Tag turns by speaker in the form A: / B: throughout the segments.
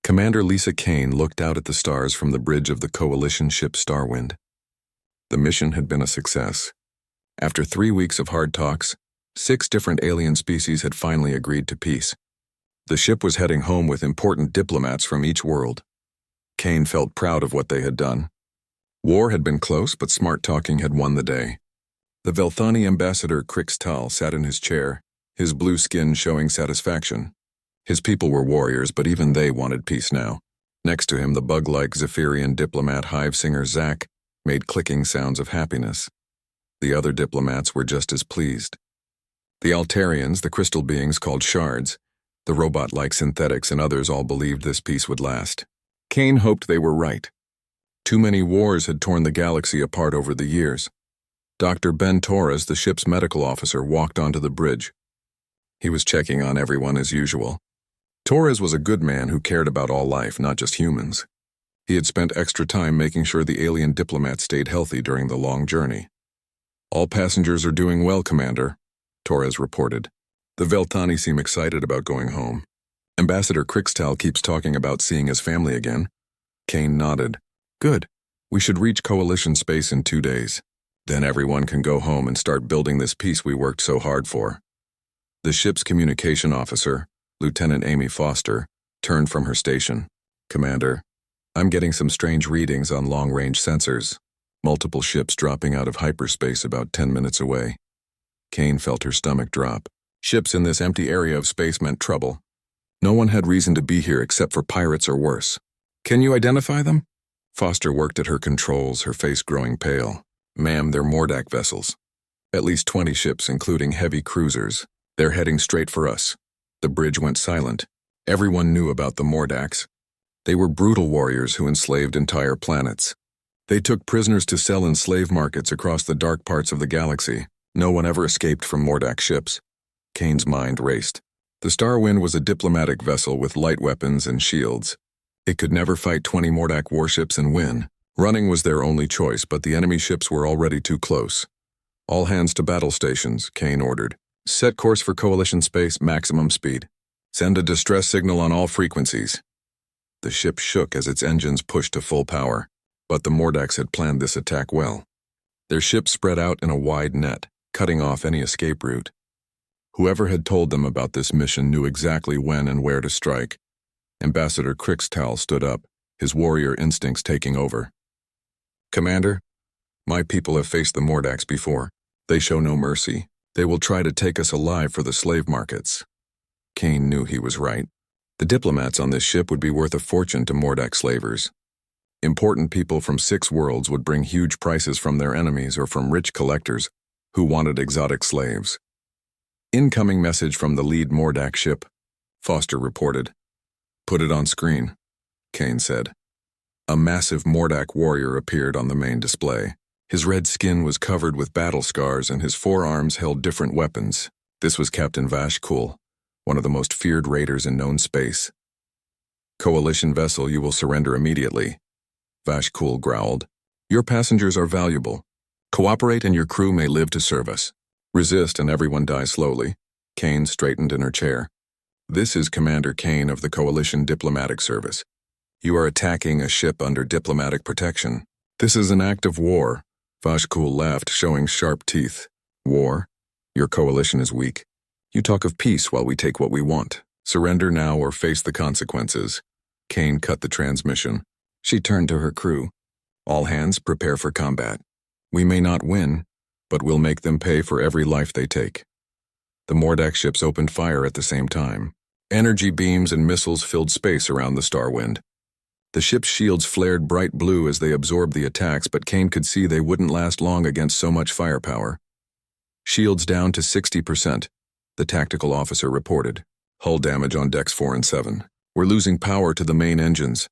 A: Commander Lisa Kane looked out at the stars from the bridge of the coalition ship Starwind. The mission had been a success. After 3 weeks of hard talks, 6 different alien species had finally agreed to peace. The ship was heading home with important diplomats from each world. Kane felt proud of what they had done. War had been close, but smart talking had won the day. The Velthani ambassador Krix Tal sat in his chair, his blue skin showing satisfaction. His people were warriors, but even they wanted peace now. Next to him, the bug-like Zephyrian diplomat hive singer Zach made clicking sounds of happiness. The other diplomats were just as pleased. The Altarians, the crystal beings called shards, the robot-like synthetics, and others all believed this peace would last. Kane hoped they were right. Too many wars had torn the galaxy apart over the years. Dr. Ben Torres, the ship's medical officer, walked onto the bridge. He was checking on everyone as usual. Torres was a good man who cared about all life, not just humans. He had spent extra time making sure the alien diplomats stayed healthy during the long journey. "All passengers are doing well, Commander," Torres reported. "The Velthani seem excited about going home. Ambassador Krixtal keeps talking about seeing his family again." Kane nodded. "Good. We should reach coalition space in 2 days. Then everyone can go home and start building this peace we worked so hard for." The ship's communication officer, Lieutenant Amy Foster, turned from her station. "Commander, I'm getting some strange readings on long-range sensors. Multiple ships dropping out of hyperspace about 10 minutes away." Kane felt her stomach drop. Ships in this empty area of space meant trouble. No one had reason to be here except for pirates or worse. "Can you identify them?" Foster worked at her controls, her face growing pale. "Ma'am, they're Mordak vessels. At least 20 ships, including heavy cruisers. They're heading straight for us." The bridge went silent. Everyone knew about the Mordaks. They were brutal warriors who enslaved entire planets. They took prisoners to sell in slave markets across the dark parts of the galaxy. No one ever escaped from Mordak ships. Kane's mind raced. The Starwind was a diplomatic vessel with light weapons and shields. It could never fight 20 Mordak warships and win. Running was their only choice, but the enemy ships were already too close. "All hands to battle stations," Kane ordered. "Set course for coalition space, maximum speed. Send a distress signal on all frequencies." The ship shook as its engines pushed to full power, but the Mordaks had planned this attack well. Their ships spread out in a wide net, cutting off any escape route. Whoever had told them about this mission knew exactly when and where to strike. Ambassador Krixtal stood up, his warrior instincts taking over. "Commander, my people have faced the Mordaks before. They show no mercy. They will try to take us alive for the slave markets." Kane knew he was right. The diplomats on this ship would be worth a fortune to Mordak slavers. Important people from 6 worlds would bring huge prices from their enemies or from rich collectors who wanted exotic slaves. "Incoming message from the lead Mordak ship," Foster reported. "Put it on screen," Kane said. A massive Mordak warrior appeared on the main display. His red skin was covered with battle scars and his forearms held different weapons. This was Captain Vashkul, one of the most feared raiders in known space. "Coalition vessel, you will surrender immediately," Vashkul growled. "Your passengers are valuable. Cooperate and your crew may live to serve us. Resist and everyone dies slowly." Kane straightened in her chair. "This is Commander Kane of the Coalition Diplomatic Service. You are attacking a ship under diplomatic protection. This is an act of war." Vashkul laughed, showing sharp teeth. "War? Your coalition is weak. You talk of peace while we take what we want. Surrender now or face the consequences." Kane cut the transmission. She turned to her crew. "All hands, prepare for combat. We may not win, but we'll make them pay for every life they take." The Mordak ships opened fire at the same time. Energy beams and missiles filled space around the Starwind. The ship's shields flared bright blue as they absorbed the attacks, but Kane could see they wouldn't last long against so much firepower. "Shields down to 60%, the tactical officer reported. "Hull damage on decks 4 and 7. We're losing power to the main engines."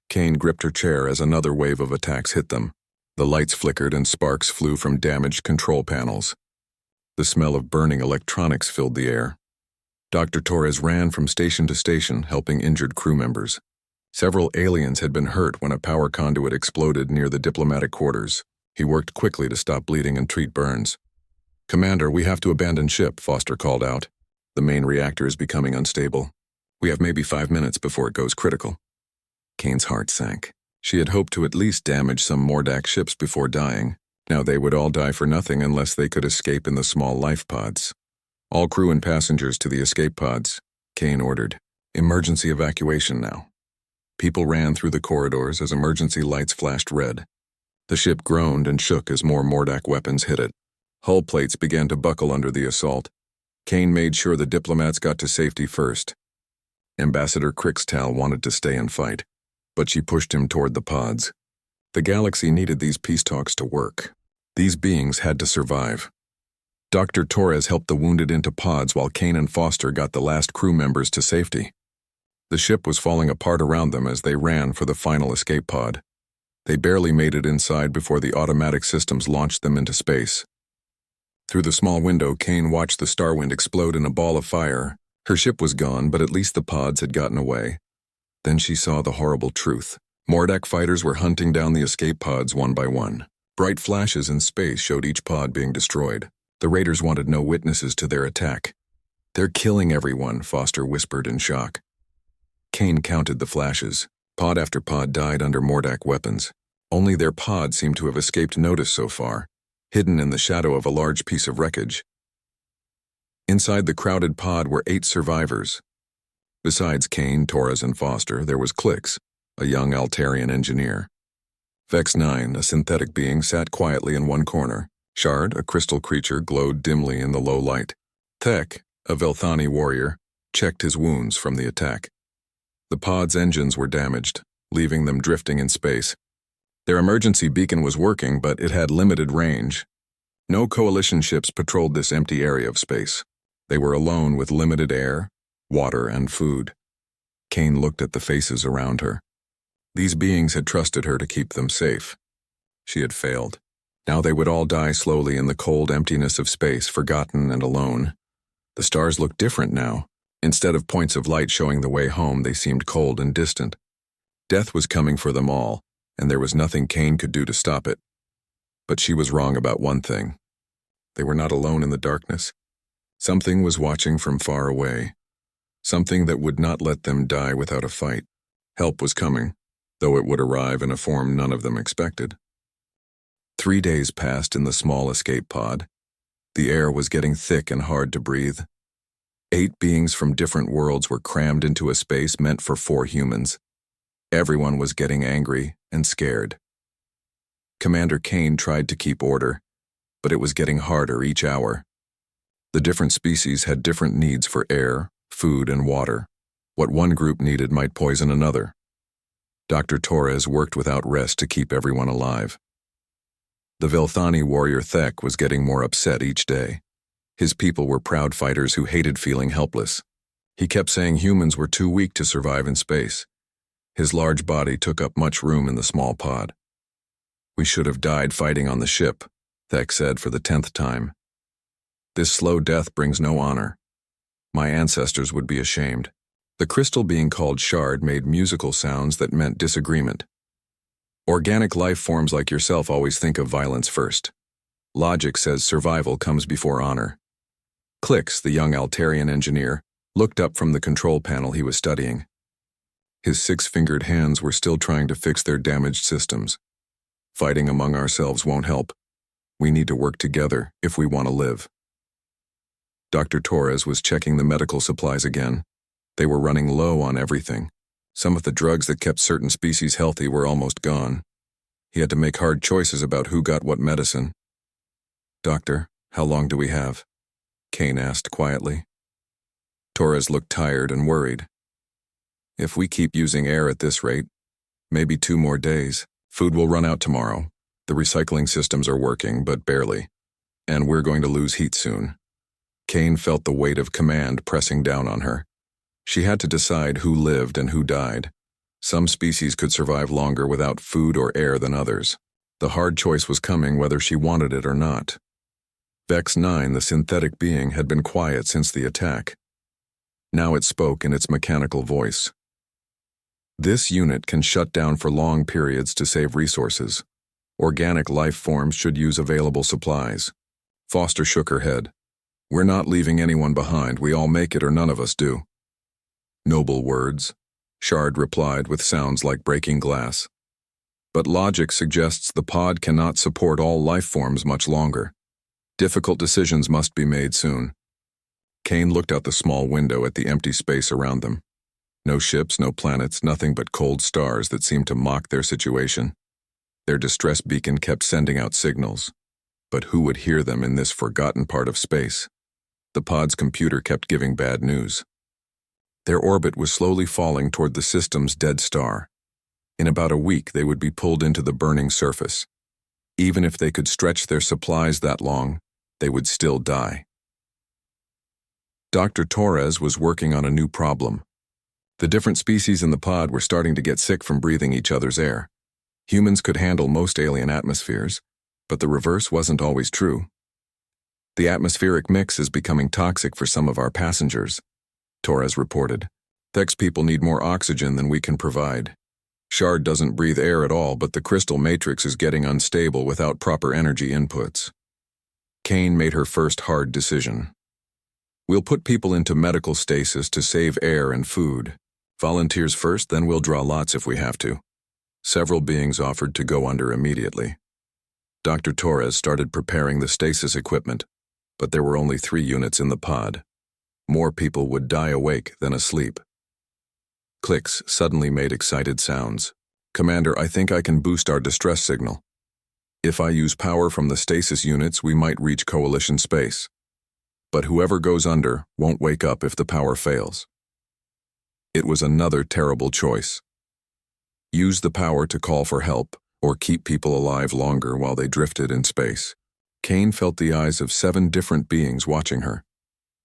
A: Kane gripped her chair as another wave of attacks hit them. The lights flickered and sparks flew from damaged control panels. The smell of burning electronics filled the air. Dr. Torres ran from station to station, helping injured crew members. Several aliens had been hurt when a power conduit exploded near the diplomatic quarters. He worked quickly to stop bleeding and treat burns. "Commander, we have to abandon ship," Foster called out. "The main reactor is becoming unstable." We have maybe 5 minutes before it goes critical. Kane's heart sank. She had hoped to at least damage some Mordak ships before dying. Now they would all die for nothing unless they could escape in the small life pods. All crew and passengers to the escape pods, Kane ordered. Emergency evacuation now. People ran through the corridors as emergency lights flashed red. The ship groaned and shook as more Mordak weapons hit it. Hull plates began to buckle under the assault. Kane made sure the diplomats got to safety first. Ambassador Crixtal wanted to stay and fight, but she pushed him toward the pods. The galaxy needed these peace talks to work. These beings had to survive. Dr. Torres helped the wounded into pods while Kane and Foster got the last crew members to safety. The ship was falling apart around them as they ran for the final escape pod. They barely made it inside before the automatic systems launched them into space. Through the small window, Kane watched the Starwind explode in a ball of fire. Her ship was gone, but at least the pods had gotten away. Then she saw the horrible truth. Mordak fighters were hunting down the escape pods one by one. Bright flashes in space showed each pod being destroyed. The raiders wanted no witnesses to their attack. "They're killing everyone," Foster whispered in shock. Kane counted the flashes. Pod after pod died under Mordak weapons. Only their pod seemed to have escaped notice so far, hidden in the shadow of a large piece of wreckage. Inside the crowded pod were 8 survivors. Besides Kane, Torres, and Foster, there was Clix, a young Altarian engineer. Vex 9, a synthetic being, sat quietly in one corner. Shard, a crystal creature, glowed dimly in the low light. Thek, a Velthani warrior, checked his wounds from the attack. The pod's engines were damaged, leaving them drifting in space. Their emergency beacon was working, but it had limited range. No coalition ships patrolled this empty area of space. They were alone with limited air, water, and food. Kane looked at the faces around her. These beings had trusted her to keep them safe. She had failed. Now they would all die slowly in the cold emptiness of space, forgotten and alone. The stars looked different now. Instead of points of light showing the way home, they seemed cold and distant. Death was coming for them all, and there was nothing Kane could do to stop it. But she was wrong about one thing. They were not alone in the darkness. Something was watching from far away. Something that would not let them die without a fight. Help was coming, though it would arrive in a form none of them expected. 3 days passed in the small escape pod. The air was getting thick and hard to breathe. 8 beings from different worlds were crammed into a space meant for 4 humans. Everyone was getting angry and scared. Commander Kane tried to keep order, but it was getting harder each hour. The different species had different needs for air, food, and water. What one group needed might poison another. Dr. Torres worked without rest to keep everyone alive. The Velthani warrior Thek was getting more upset each day. His people were proud fighters who hated feeling helpless. He kept saying humans were too weak to survive in space. His large body took up much room in the small pod. "We should have died fighting on the ship," Thek said for the 10th time. "This slow death brings no honor. My ancestors would be ashamed." The crystal being called Shard made musical sounds that meant disagreement. "Organic life forms like yourself always think of violence first. Logic says survival comes before honor." Clix, the young Altarian engineer, looked up from the control panel he was studying. His 6-fingered hands were still trying to fix their damaged systems. "Fighting among ourselves won't help. We need to work together if we want to live." Dr. Torres was checking the medical supplies again. They were running low on everything. Some of the drugs that kept certain species healthy were almost gone. He had to make hard choices about who got what medicine. "Doctor, how long do we have?" Kane asked quietly. Torres looked tired and worried. "If we keep using air at this rate, maybe 2 more days. Food will run out tomorrow. The recycling systems are working, but barely. And we're going to lose heat soon." Kane felt the weight of command pressing down on her. She had to decide who lived and who died. Some species could survive longer without food or air than others. The hard choice was coming whether she wanted it or not. Vex 9, the synthetic being, had been quiet since the attack. Now it spoke in its mechanical voice. "This unit can shut down for long periods to save resources. Organic life forms should use available supplies." Foster shook her head. "We're not leaving anyone behind. We all make it or none of us do." Noble words, Shard replied with sounds like breaking glass. But logic suggests the pod cannot support all life forms much longer. Difficult decisions must be made soon. Kane looked out the small window at the empty space around them. No ships, no planets, nothing but cold stars that seemed to mock their situation. Their distress beacon kept sending out signals. But who would hear them in this forgotten part of space? The pod's computer kept giving bad news. Their orbit was slowly falling toward the system's dead star. In about a week, they would be pulled into the burning surface. Even if they could stretch their supplies that long, they would still die. Dr. Torres was working on a new problem. The different species in the pod were starting to get sick from breathing each other's air. Humans could handle most alien atmospheres, but the reverse wasn't always true. The atmospheric mix is becoming toxic for some of our passengers, Torres reported. Thex people need more oxygen than we can provide. Shard doesn't breathe air at all, but the crystal matrix is getting unstable without proper energy inputs. Kane made her first hard decision. We'll put people into medical stasis to save air and food. Volunteers first, then we'll draw lots if we have to. Several beings offered to go under immediately. Dr. Torres started preparing the stasis equipment, but there were only 3 units in the pod. More people would die awake than asleep. Clicks suddenly made excited sounds. Commander, I think I can boost our distress signal. If I use power from the stasis units, we might reach Coalition space. But whoever goes under won't wake up if the power fails. It was another terrible choice. Use the power to call for help, or keep people alive longer while they drifted in space. Kane felt the eyes of 7 different beings watching her.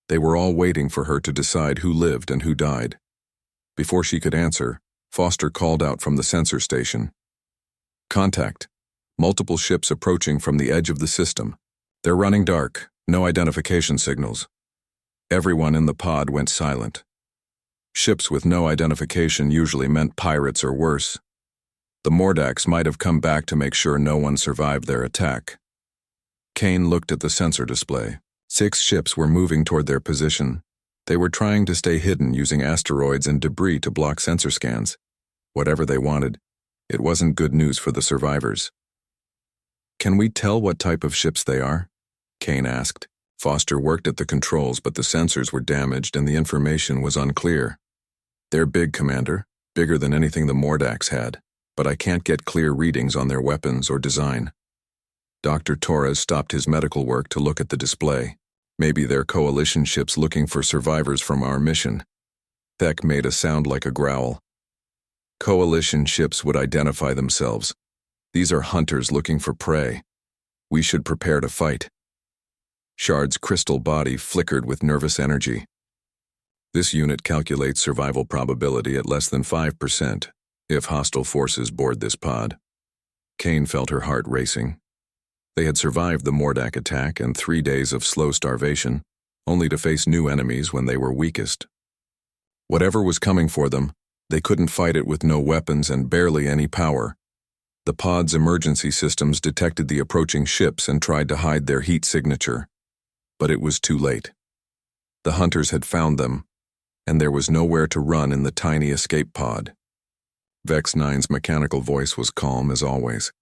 A: They were all waiting for her to decide who lived and who died. Before she could answer, Foster called out from the sensor station. Contact. Multiple ships approaching from the edge of the system. They're running dark, no identification signals. Everyone in the pod went silent. Ships with no identification usually meant pirates or worse. The Mordax might have come back to make sure no one survived their attack. Kane looked at the sensor display. 6 ships were moving toward their position. They were trying to stay hidden using asteroids and debris to block sensor scans. Whatever they wanted, it wasn't good news for the survivors. Can we tell what type of ships they are? Kane asked. Foster worked at the controls, but the sensors were damaged and the information was unclear. They're big, Commander, bigger than anything the Mordax had, but I can't get clear readings on their weapons or design. Dr. Torres stopped his medical work to look at the display. Maybe they're Coalition ships looking for survivors from our mission. Thek made a sound like a growl. Coalition ships would identify themselves. These are hunters looking for prey. We should prepare to fight. Shard's crystal body flickered with nervous energy. This unit calculates survival probability at less than 5% if hostile forces board this pod. Kane felt her heart racing. They had survived the Mordak attack and 3 days of slow starvation, only to face new enemies when they were weakest. Whatever was coming for them, they couldn't fight it with no weapons and barely any power. The pod's emergency systems detected the approaching ships and tried to hide their heat signature. But it was too late. The hunters had found them, and there was nowhere to run in the tiny escape pod. Vex 9's mechanical voice was calm as always.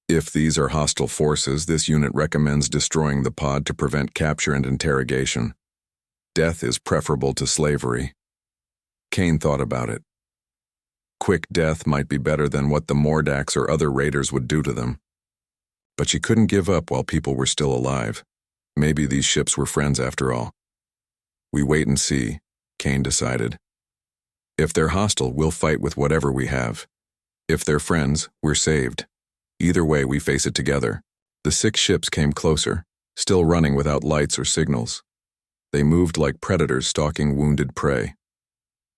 A: If these are hostile forces, this unit recommends destroying the pod to prevent capture and interrogation. Death is preferable to slavery. Kane thought about it. Quick death might be better than what the Mordax or other raiders would do to them. But she couldn't give up while people were still alive. Maybe these ships were friends after all. We wait and see, Kane decided. If they're hostile, we'll fight with whatever we have. If they're friends, we're saved. Either way, we face it together. The 6 ships came closer, still running without lights or signals. They moved like predators stalking wounded prey.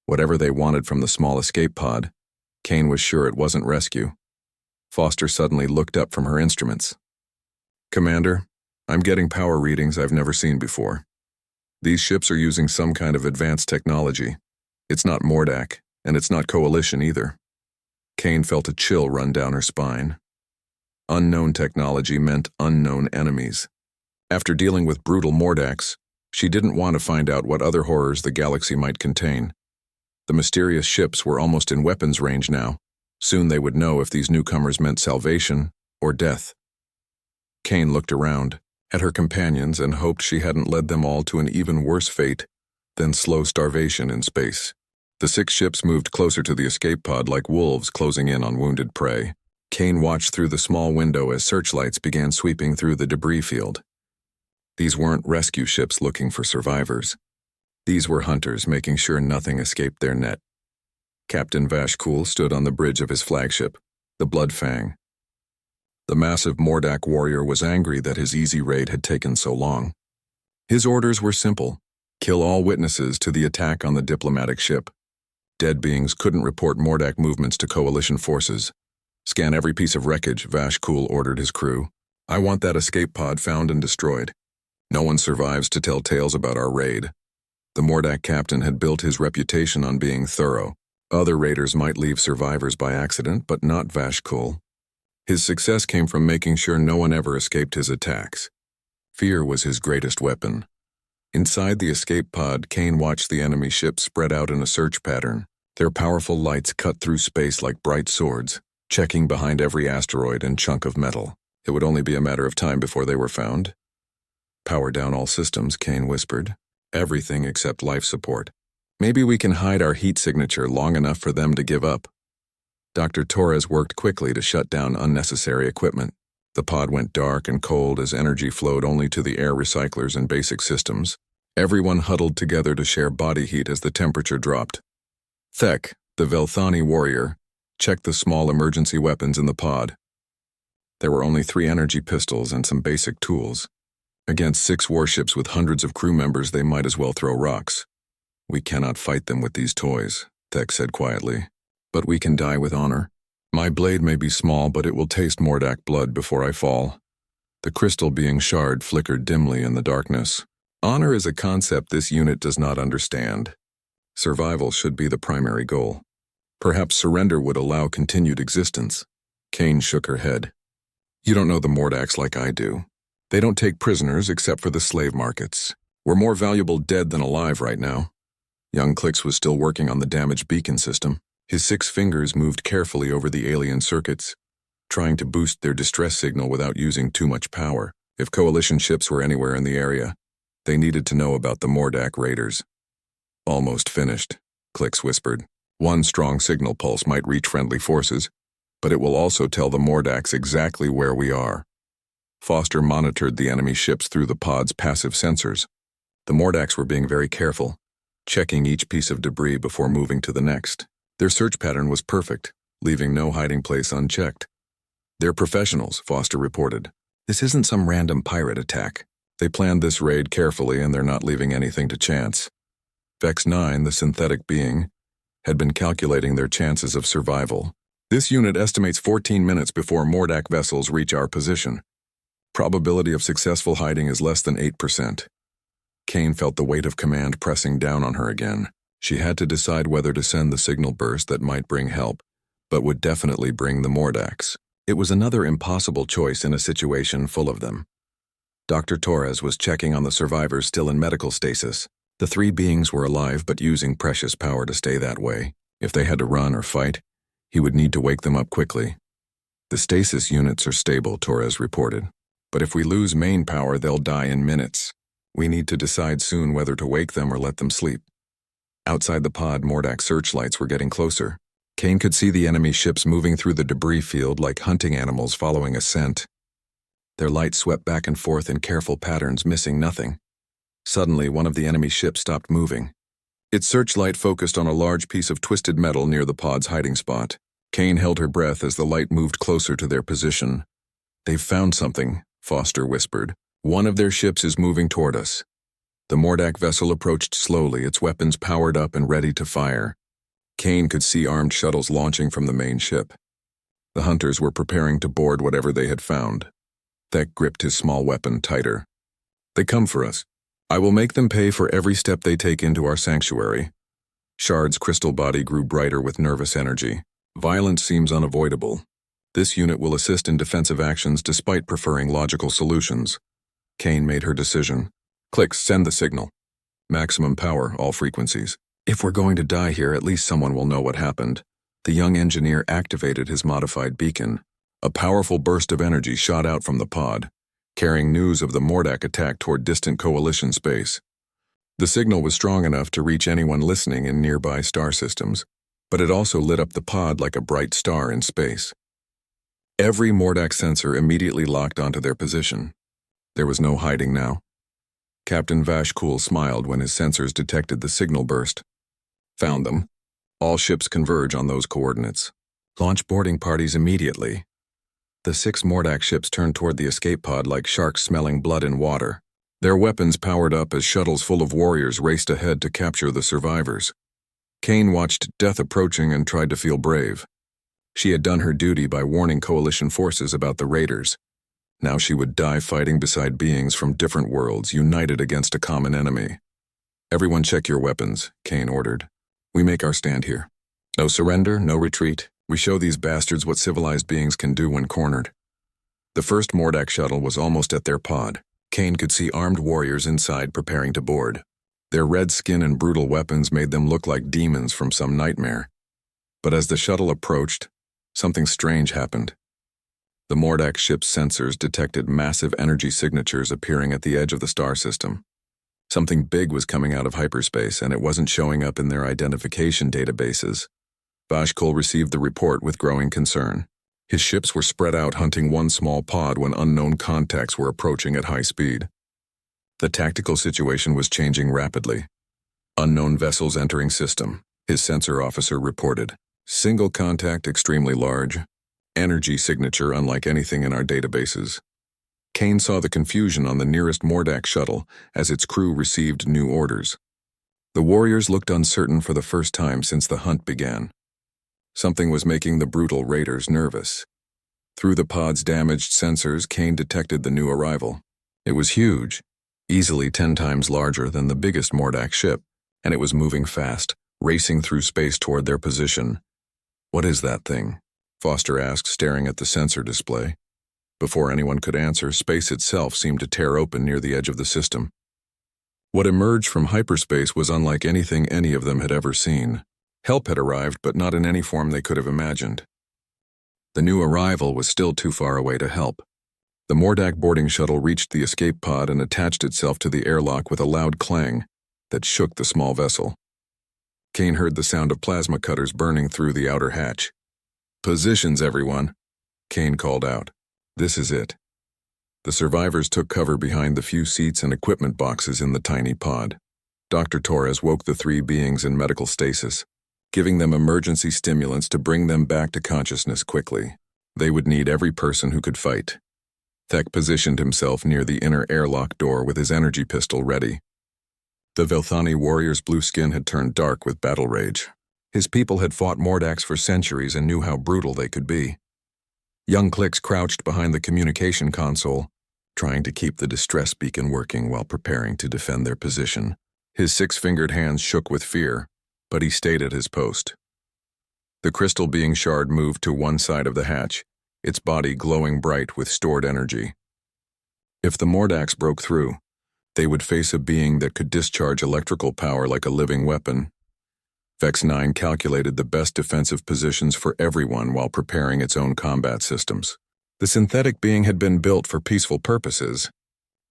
A: Whatever they wanted from the small escape pod, Kane was sure it wasn't rescue. Foster suddenly looked up from her instruments. Commander, I'm getting power readings I've never seen before. These ships are using some kind of advanced technology. It's not Mordak, and it's not Coalition either. Kane felt a chill run down her spine. Unknown technology meant unknown enemies. After dealing with brutal Mordax, she didn't want to find out what other horrors the galaxy might contain. The mysterious ships were almost in weapons range now. Soon they would know if these newcomers meant salvation or death. Kane looked around at her companions and hoped she hadn't led them all to an even worse fate than slow starvation in space. The 6 ships moved closer to the escape pod like wolves closing in on wounded prey. Kane watched through the small window as searchlights began sweeping through the debris field. These weren't rescue ships looking for survivors. These were hunters making sure nothing escaped their net. Captain Vashkul stood on the bridge of his flagship, the Bloodfang. The massive Mordak warrior was angry that his easy raid had taken so long. His orders were simple: kill all witnesses to the attack on the diplomatic ship. Dead beings couldn't report Mordak movements to coalition forces. Scan every piece of wreckage, Vashkul ordered his crew. I want that escape pod found and destroyed. No one survives to tell tales about our raid. The Mordak captain had built his reputation on being thorough. Other raiders might leave survivors by accident, but not Vashkul. His success came from making sure no one ever escaped his attacks. Fear was his greatest weapon. Inside the escape pod, Kane watched the enemy ships spread out in a search pattern. Their powerful lights cut through space like bright swords, checking behind every asteroid and chunk of metal. It would only be a matter of time before they were found. Power down all systems, Kane whispered. Everything except life support. Maybe we can hide our heat signature long enough for them to give up. Dr. Torres worked quickly to shut down unnecessary equipment. The pod went dark and cold as energy flowed only to the air recyclers and basic systems. Everyone huddled together to share body heat as the temperature dropped. Thek, the Velthani warrior, checked the small emergency weapons in the pod. There were only 3 energy pistols and some basic tools. Against 6 warships with hundreds of crew members, they might as well throw rocks. We cannot fight them with these toys, Thek said quietly. But we can die with honor. My blade may be small, but it will taste Mordak blood before I fall. The crystal being shard flickered dimly in the darkness. Honor is a concept this unit does not understand. Survival should be the primary goal. Perhaps surrender would allow continued existence. Kane shook her head. You don't know the Mordaks like I do. They don't take prisoners except for the slave markets. We're more valuable dead than alive right now. Young Klix was still working on the damaged beacon system. His 6 fingers moved carefully over the alien circuits, trying to boost their distress signal without using too much power. If coalition ships were anywhere in the area, they needed to know about the Mordak raiders. Almost finished, Klix whispered. One strong signal pulse might reach friendly forces, but it will also tell the Mordaks exactly where we are. Foster monitored the enemy ships through the pod's passive sensors. The Mordaks were being very careful, checking each piece of debris before moving to the next. Their search pattern was perfect, leaving no hiding place unchecked. They're professionals, Foster reported. This isn't some random pirate attack. They planned this raid carefully and they're not leaving anything to chance. Vex 9, the synthetic being, had been calculating their chances of survival. This unit estimates 14 minutes before Mordak vessels reach our position. Probability of successful hiding is less than 8%. Kane felt the weight of command pressing down on her again. She had to decide whether to send the signal burst that might bring help, but would definitely bring the Mordaks. It was another impossible choice in a situation full of them. Dr. Torres was checking on the survivors still in medical stasis. The 3 beings were alive but using precious power to stay that way. If they had to run or fight, he would need to wake them up quickly. The stasis units are stable, Torres reported. But if we lose main power, they'll die in minutes. We need to decide soon whether to wake them or let them sleep. Outside the pod, Mordak searchlights were getting closer. Kane could see the enemy ships moving through the debris field like hunting animals following a scent. Their light swept back and forth in careful patterns, missing nothing. Suddenly, one of the enemy ships stopped moving. Its searchlight focused on a large piece of twisted metal near the pod's hiding spot. Kane held her breath as the light moved closer to their position. They've found something, Foster whispered. One of their ships is moving toward us. The Mordak vessel approached slowly, its weapons powered up and ready to fire. Kane could see armed shuttles launching from the main ship. The hunters were preparing to board whatever they had found. Thek gripped his small weapon tighter. They come for us. I will make them pay for every step they take into our sanctuary. Shard's crystal body grew brighter with nervous energy. Violence seems unavoidable. This unit will assist in defensive actions despite preferring logical solutions. Kane made her decision. Klix, send the signal. Maximum power, all frequencies. If we're going to die here, at least someone will know what happened. The young engineer activated his modified beacon. A powerful burst of energy shot out from the pod, carrying news of the Mordak attack toward distant Coalition space. The signal was strong enough to reach anyone listening in nearby star systems, but it also lit up the pod like a bright star in space. Every Mordak sensor immediately locked onto their position. There was no hiding now. Captain Vashkul smiled when his sensors detected the signal burst. Found them. All ships converge on those coordinates. Launch boarding parties immediately. The 6 Mordak ships turned toward the escape pod like sharks smelling blood in water. Their weapons powered up as shuttles full of warriors raced ahead to capture the survivors. Kane watched death approaching and tried to feel brave. She had done her duty by warning Coalition forces about the raiders. Now she would die fighting beside beings from different worlds, united against a common enemy. "Everyone check your weapons," Kane ordered. "We make our stand here. No surrender, no retreat. We show these bastards what civilized beings can do when cornered." The first Mordak shuttle was almost at their pod. Kane could see armed warriors inside preparing to board. Their red skin and brutal weapons made them look like demons from some nightmare. But as the shuttle approached, something strange happened. The Mordak ship's sensors detected massive energy signatures appearing at the edge of the star system. Something big was coming out of hyperspace, and it wasn't showing up in their identification databases. Vashkul received the report with growing concern. His ships were spread out hunting one small pod when unknown contacts were approaching at high speed. The tactical situation was changing rapidly. "Unknown vessels entering system," his sensor officer reported. "Single contact extremely large. Energy signature unlike anything in our databases." Kane saw the confusion on the nearest Mordak shuttle as its crew received new orders. The warriors looked uncertain for the first time since the hunt began. Something was making the brutal raiders nervous. Through the pod's damaged sensors, Kane detected the new arrival. It was huge, easily 10 times larger than the biggest Mordak ship, and it was moving fast, racing through space toward their position. "What is that thing?" Foster asked, staring at the sensor display. Before anyone could answer, space itself seemed to tear open near the edge of the system. What emerged from hyperspace was unlike anything any of them had ever seen. Help had arrived, but not in any form they could have imagined. The new arrival was still too far away to help. The Mordak boarding shuttle reached the escape pod and attached itself to the airlock with a loud clang that shook the small vessel. Kane heard the sound of plasma cutters burning through the outer hatch. "Positions, everyone," Kane called out. "This is it." The survivors took cover behind the few seats and equipment boxes in the tiny pod. Dr. Torres woke the 3 beings in medical stasis, giving them emergency stimulants to bring them back to consciousness quickly. They would need every person who could fight. Thek positioned himself near the inner airlock door with his energy pistol ready. The Velthani warrior's blue skin had turned dark with battle rage. His people had fought Mordaks for centuries and knew how brutal they could be. Young Clix crouched behind the communication console, trying to keep the distress beacon working while preparing to defend their position. His 6-fingered hands shook with fear, but he stayed at his post. The crystal being shard moved to one side of the hatch, its body glowing bright with stored energy. If the Mordaks broke through, they would face a being that could discharge electrical power like a living weapon. Vex 9 calculated the best defensive positions for everyone while preparing its own combat systems. The synthetic being had been built for peaceful purposes,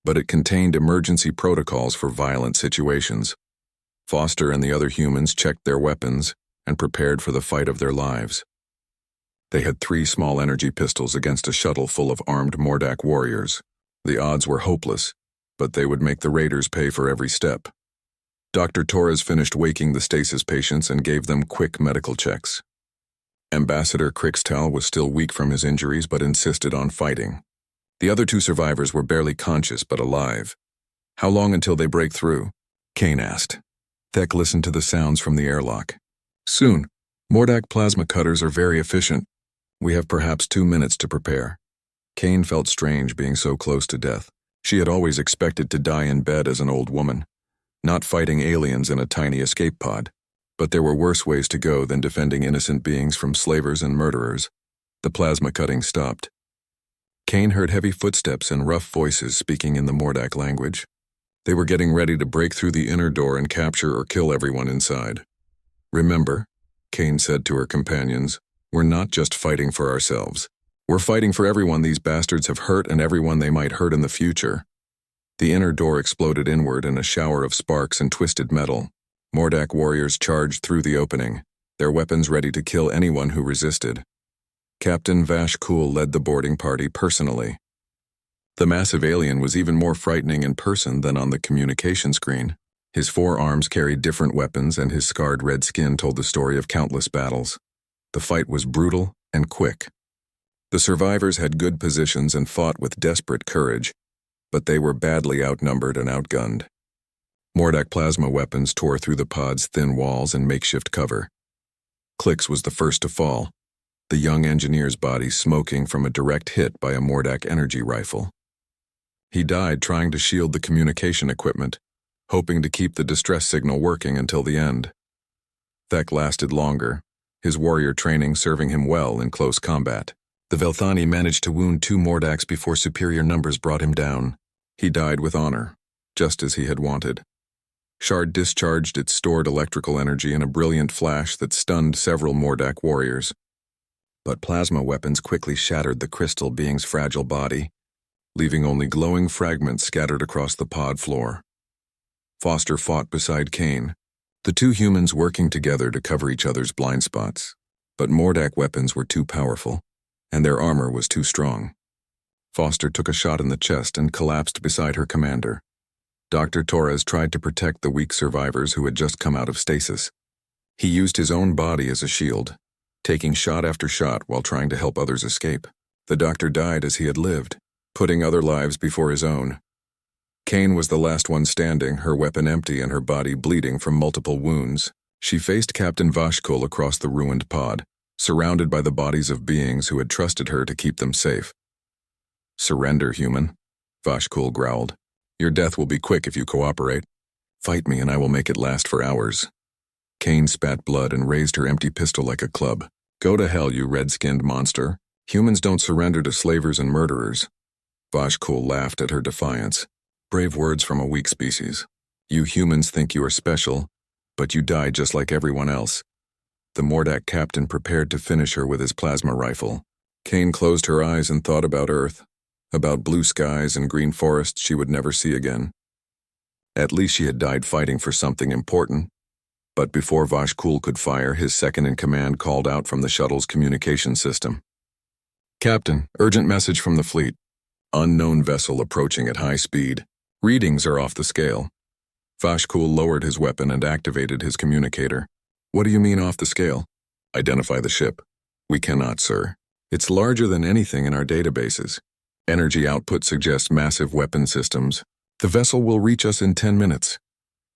A: but it contained emergency protocols for violent situations. Foster and the other humans checked their weapons and prepared for the fight of their lives. They had 3 small energy pistols against a shuttle full of armed Mordak warriors. The odds were hopeless, but they would make the raiders pay for every step. Dr. Torres finished waking the stasis patients and gave them quick medical checks. Ambassador Crixtal was still weak from his injuries but insisted on fighting. The other 2 survivors were barely conscious but alive. "How long until they break through?" Kane asked. Thek listened to the sounds from the airlock. "Soon. Mordak plasma cutters are very efficient. We have perhaps 2 minutes to prepare." Kane felt strange being so close to death. She had always expected to die in bed as an old woman, not fighting aliens in a tiny escape pod. But there were worse ways to go than defending innocent beings from slavers and murderers. The plasma cutting stopped. Kane heard heavy footsteps and rough voices speaking in the Mordak language. They were getting ready to break through the inner door and capture or kill everyone inside. "Remember," Kane said to her companions, "we're not just fighting for ourselves. We're fighting for everyone these bastards have hurt and everyone they might hurt in the future." The inner door exploded inward in a shower of sparks and twisted metal. Mordak warriors charged through the opening, their weapons ready to kill anyone who resisted. Captain Vash Kool led the boarding party personally. The massive alien was even more frightening in person than on the communication screen. His 4 arms carried different weapons and his scarred red skin told the story of countless battles. The fight was brutal and quick. The survivors had good positions and fought with desperate courage, but they were badly outnumbered and outgunned. Mordak plasma weapons tore through the pod's thin walls and makeshift cover. Klix was the first to fall, the young engineer's body smoking from a direct hit by a Mordak energy rifle. He died trying to shield the communication equipment, hoping to keep the distress signal working until the end. Thek lasted longer, his warrior training serving him well in close combat. The Velthani managed to wound 2 Mordaks before superior numbers brought him down. He died with honor, just as he had wanted. Shard discharged its stored electrical energy in a brilliant flash that stunned several Mordak warriors. But plasma weapons quickly shattered the crystal being's fragile body, leaving only glowing fragments scattered across the pod floor. Foster fought beside Kane, the 2 humans working together to cover each other's blind spots. But Mordak weapons were too powerful, and their armor was too strong. Foster took a shot in the chest and collapsed beside her commander. Dr. Torres tried to protect the weak survivors who had just come out of stasis. He used his own body as a shield, taking shot after shot while trying to help others escape. The doctor died as he had lived, putting other lives before his own. Kane was the last one standing, her weapon empty and her body bleeding from multiple wounds. She faced Captain Vash Kool across the ruined pod, surrounded by the bodies of beings who had trusted her to keep them safe. "Surrender, human," Vash Kool growled. "Your death will be quick if you cooperate. Fight me and I will make it last for hours." Kane spat blood and raised her empty pistol like a club. "Go to hell, you red-skinned monster. Humans don't surrender to slavers and murderers." Vash Kool laughed at her defiance. "Brave words from a weak species. You humans think you are special, but you die just like everyone else." The Mordak captain prepared to finish her with his plasma rifle. Kane closed her eyes and thought about Earth, about blue skies and green forests she would never see again. At least she had died fighting for something important. But before Vash Kool could fire, his second-in-command called out from the shuttle's communication system. "Captain, urgent message from the fleet. Unknown vessel approaching at high speed. Readings are off the scale." Vash Kool lowered his weapon and activated his communicator. "What do you mean off the scale?" "Identify the ship." "We cannot, sir. It's larger than anything in our databases. Energy output suggests massive weapon systems. The vessel will reach us in 10 minutes.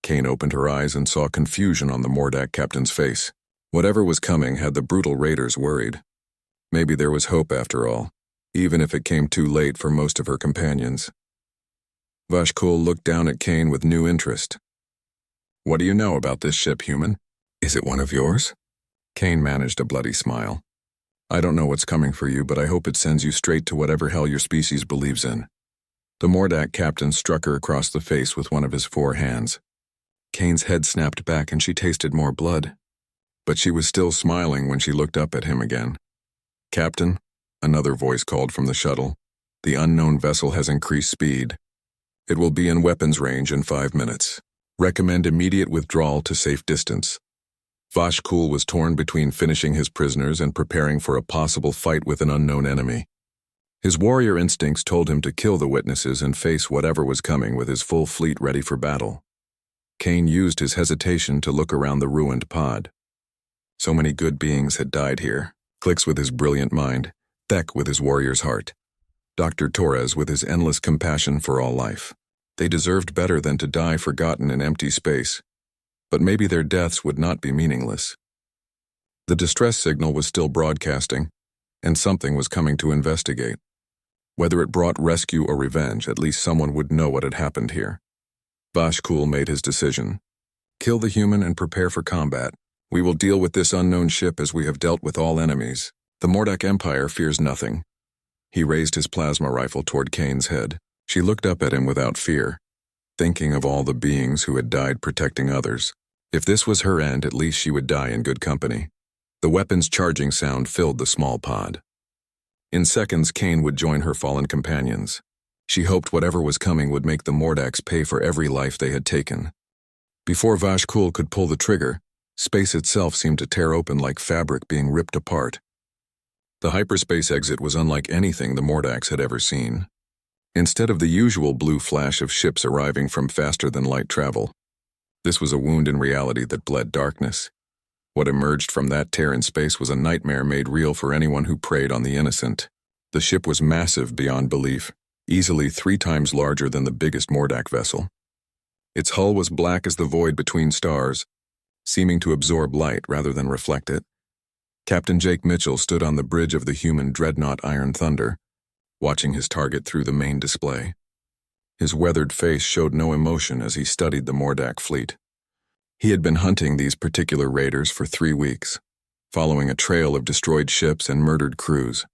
A: Kane opened her eyes and saw confusion on the Mordak captain's face. Whatever was coming had the brutal raiders worried. Maybe there was hope after all, even if it came too late for most of her companions. Vash Kool looked down at Kane with new interest. "What do you know about this ship, human? Is it one of yours?" Kane managed a bloody smile. "I don't know what's coming for you, but I hope it sends you straight to whatever hell your species believes in." The Mordak captain struck her across the face with one of his 4 hands. Kane's head snapped back and she tasted more blood. But she was still smiling when she looked up at him again. "Captain," another voice called from the shuttle, "the unknown vessel has increased speed. It will be in weapons range in 5 minutes. Recommend immediate withdrawal to safe distance." Vash Kool was torn between finishing his prisoners and preparing for a possible fight with an unknown enemy. His warrior instincts told him to kill the witnesses and face whatever was coming with his full fleet ready for battle. Kane used his hesitation to look around the ruined pod. So many good beings had died here. Klix with his brilliant mind, Thek with his warrior's heart, Dr. Torres with his endless compassion for all life. They deserved better than to die forgotten in empty space. But maybe their deaths would not be meaningless. The distress signal was still broadcasting, and something was coming to investigate. Whether it brought rescue or revenge, at least someone would know what had happened here. Vash Kool made his decision. "Kill the human and prepare for combat. We will deal with this unknown ship as we have dealt with all enemies. The Mordak Empire fears nothing." He raised his plasma rifle toward Kane's head. She looked up at him without fear. thinking of all the beings who had died protecting others. If this was her end, at least she would die in good company. The weapon's charging sound filled the small pod. In seconds, Kane would join her fallen companions. She hoped whatever was coming would make the Mordax pay for every life they had taken. Before Vashkul could pull the trigger, space itself seemed to tear open like fabric being ripped apart. The hyperspace exit was unlike anything the Mordax had ever seen. Instead of the usual blue flash of ships arriving from faster-than-light travel, this was a wound in reality that bled darkness. What emerged from that tear in space was a nightmare made real for anyone who preyed on the innocent. The ship was massive beyond belief, easily 3 times larger than the biggest Mordax vessel. Its hull was black as the void between stars, seeming to absorb light rather than reflect it. Captain Jake Mitchell stood on the bridge of the human dreadnought Iron Thunder, watching his target through the main display. His weathered face showed no emotion as he studied the Mordax fleet. He had been hunting these particular raiders for 3 weeks, following a trail of destroyed ships and murdered crews.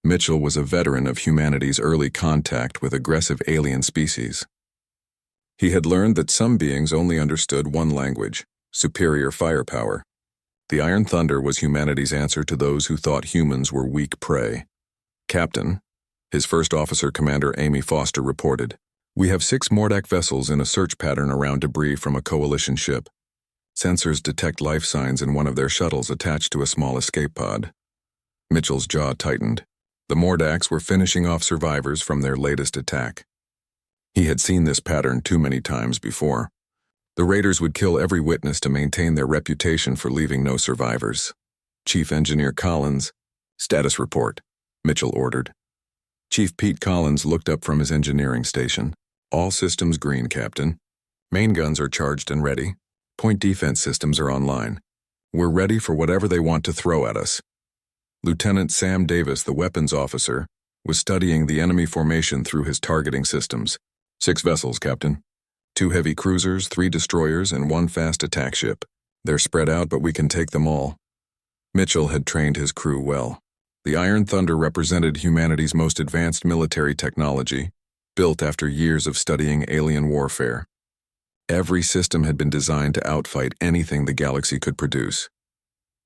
A: Mitchell was a veteran of humanity's early contact with aggressive alien species. He had learned that some beings only understood one language: superior firepower. The Iron Thunder was humanity's answer to those who thought humans were weak prey. Captain, his first officer commander Amy Foster reported, "We have 6 Mordax vessels in a search pattern around debris from a coalition ship. Sensors detect life signs in one of their shuttles attached to a small escape pod." Mitchell's jaw tightened. The Mordax were finishing off survivors from their latest attack. He had seen this pattern too many times before. The raiders would kill every witness to maintain their reputation for leaving no survivors. Chief Engineer Collins, "Status report," Mitchell ordered. Chief Pete Collins looked up from his engineering station. "All systems green, Captain. Main guns are charged and ready. Point defense systems are online. We're ready for whatever they want to throw at us." Lieutenant Sam Davis, the weapons officer, was studying the enemy formation through his targeting systems. 6 vessels, Captain. 2 heavy cruisers, 3 destroyers, and 1 fast attack ship. They're spread out, but we can take them all. Mitchell had trained his crew well. The Iron Thunder represented humanity's most advanced military technology, built after years of studying alien warfare. Every system had been designed to outfight anything the galaxy could produce.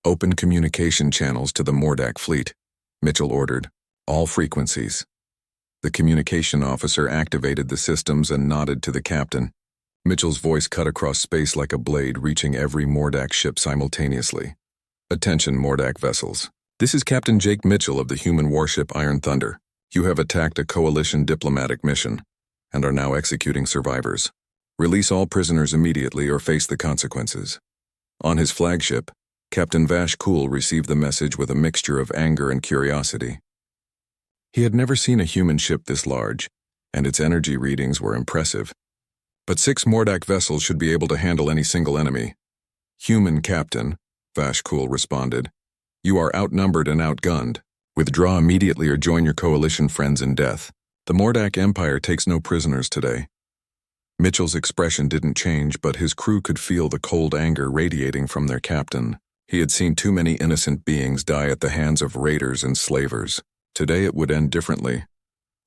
A: "Open communication channels to the Mordax fleet," Mitchell ordered. "All frequencies." The communication officer activated the systems and nodded to the captain. Mitchell's voice cut across space like a blade, reaching every Mordax ship simultaneously. "Attention, Mordax vessels. This is Captain Jake Mitchell of the human warship Iron Thunder. You have attacked a coalition diplomatic mission and are now executing survivors. Release all prisoners immediately or face the consequences." On his flagship, Captain Vashkul received the message with a mixture of anger and curiosity. He had never seen a human ship this large, and its energy readings were impressive. But 6 Mordax vessels should be able to handle any single enemy. "Human Captain," Vashkul responded. "You are outnumbered and outgunned. Withdraw immediately or join your coalition friends in death. The Mordax Empire takes no prisoners today." Mitchell's expression didn't change, but his crew could feel the cold anger radiating from their captain. He had seen too many innocent beings die at the hands of raiders and slavers. Today it would end differently.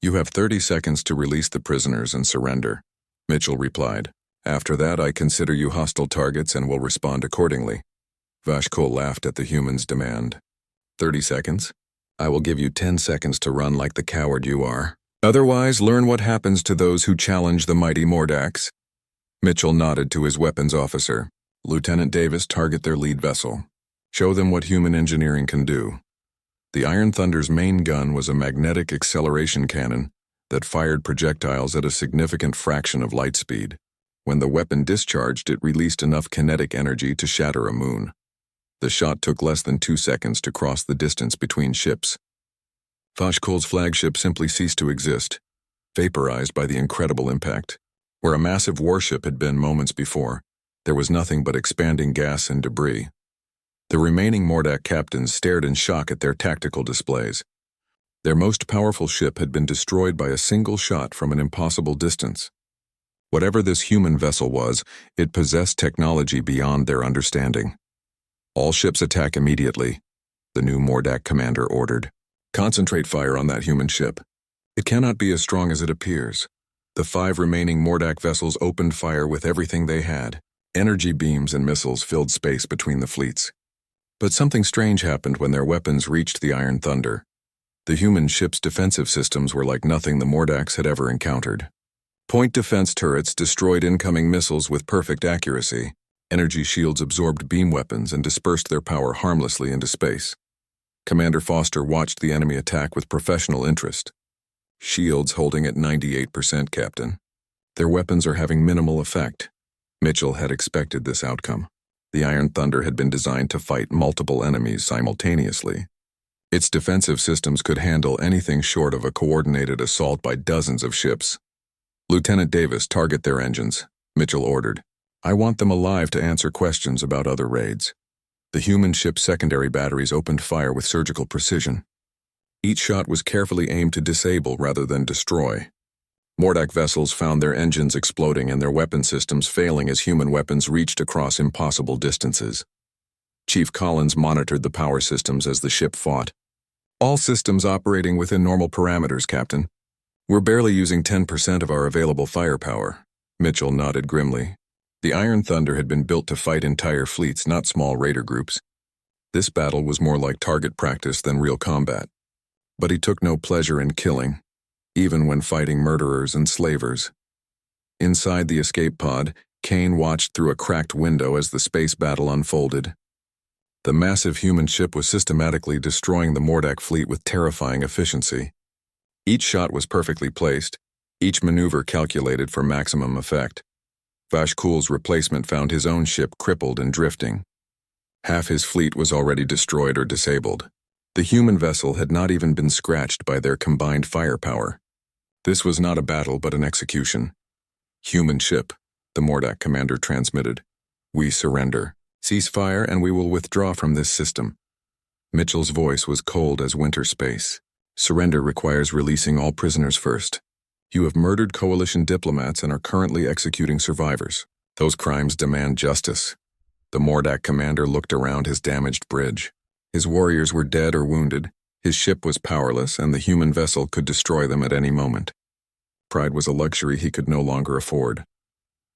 A: "You have 30 seconds to release the prisoners and surrender," Mitchell replied. "After that, I consider you hostile targets and will respond accordingly." Vashkul laughed at the human's demand. 30 seconds? I will give you 10 seconds to run like the coward you are. Otherwise, learn what happens to those who challenge the mighty Mordax." Mitchell nodded to his weapons officer. "Lieutenant Davis, target their lead vessel. Show them what human engineering can do." The Iron Thunder's main gun was a magnetic acceleration cannon that fired projectiles at a significant fraction of light speed. When the weapon discharged, it released enough kinetic energy to shatter a moon. The shot took less than 2 seconds to cross the distance between ships. Vashkul's flagship simply ceased to exist, vaporized by the incredible impact. Where a massive warship had been moments before, there was nothing but expanding gas and debris. The remaining Mordax captains stared in shock at their tactical displays. Their most powerful ship had been destroyed by a single shot from an impossible distance. Whatever this human vessel was, it possessed technology beyond their understanding. "All ships attack immediately," the new Mordax commander ordered. "Concentrate fire on that human ship. It cannot be as strong as it appears. The 5 remaining Mordak vessels opened fire with everything they had. Energy beams and missiles filled space between the fleets. But something strange happened when their weapons reached the Iron Thunder. The human ship's defensive systems were like nothing the Mordaks had ever encountered. Point defense turrets destroyed incoming missiles with perfect accuracy. Energy shields absorbed beam weapons and dispersed their power harmlessly into space. Commander Foster watched the enemy attack with professional interest. Shields holding at 98%, Captain. Their weapons are having minimal effect. Mitchell had expected this outcome. The Iron Thunder had been designed to fight multiple enemies simultaneously. Its defensive systems could handle anything short of a coordinated assault by dozens of ships. Lieutenant Davis, target their engines, Mitchell ordered. I want them alive to answer questions about other raids. The human ship's secondary batteries opened fire with surgical precision. Each shot was carefully aimed to disable rather than destroy. Mordak vessels found their engines exploding and their weapon systems failing as human weapons reached across impossible distances. Chief Collins monitored the power systems as the ship fought. All systems operating within normal parameters, Captain. We're barely using 10% of our available firepower. Mitchell nodded grimly. The Iron Thunder had been built to fight entire fleets, not small raider groups. This battle was more like target practice than real combat. But he took no pleasure in killing, even when fighting murderers and slavers. Inside the escape pod, Kane watched through a cracked window as the space battle unfolded. The massive human ship was systematically destroying the Mordak fleet with terrifying efficiency. Each shot was perfectly placed, each maneuver calculated for maximum effect. Vashkul's replacement found his own ship crippled and drifting. Half his fleet was already destroyed or disabled. The human vessel had not even been scratched by their combined firepower. This was not a battle but an execution. Human ship, the Mordak commander transmitted. We surrender. Cease fire and we will withdraw from this system. Mitchell's voice was cold as winter space. Surrender requires releasing all prisoners first. You have murdered coalition diplomats and are currently executing survivors. Those crimes demand justice. The Mordak commander looked around his damaged bridge. His warriors were dead or wounded, his ship was powerless, and the human vessel could destroy them at any moment. Pride was a luxury he could no longer afford.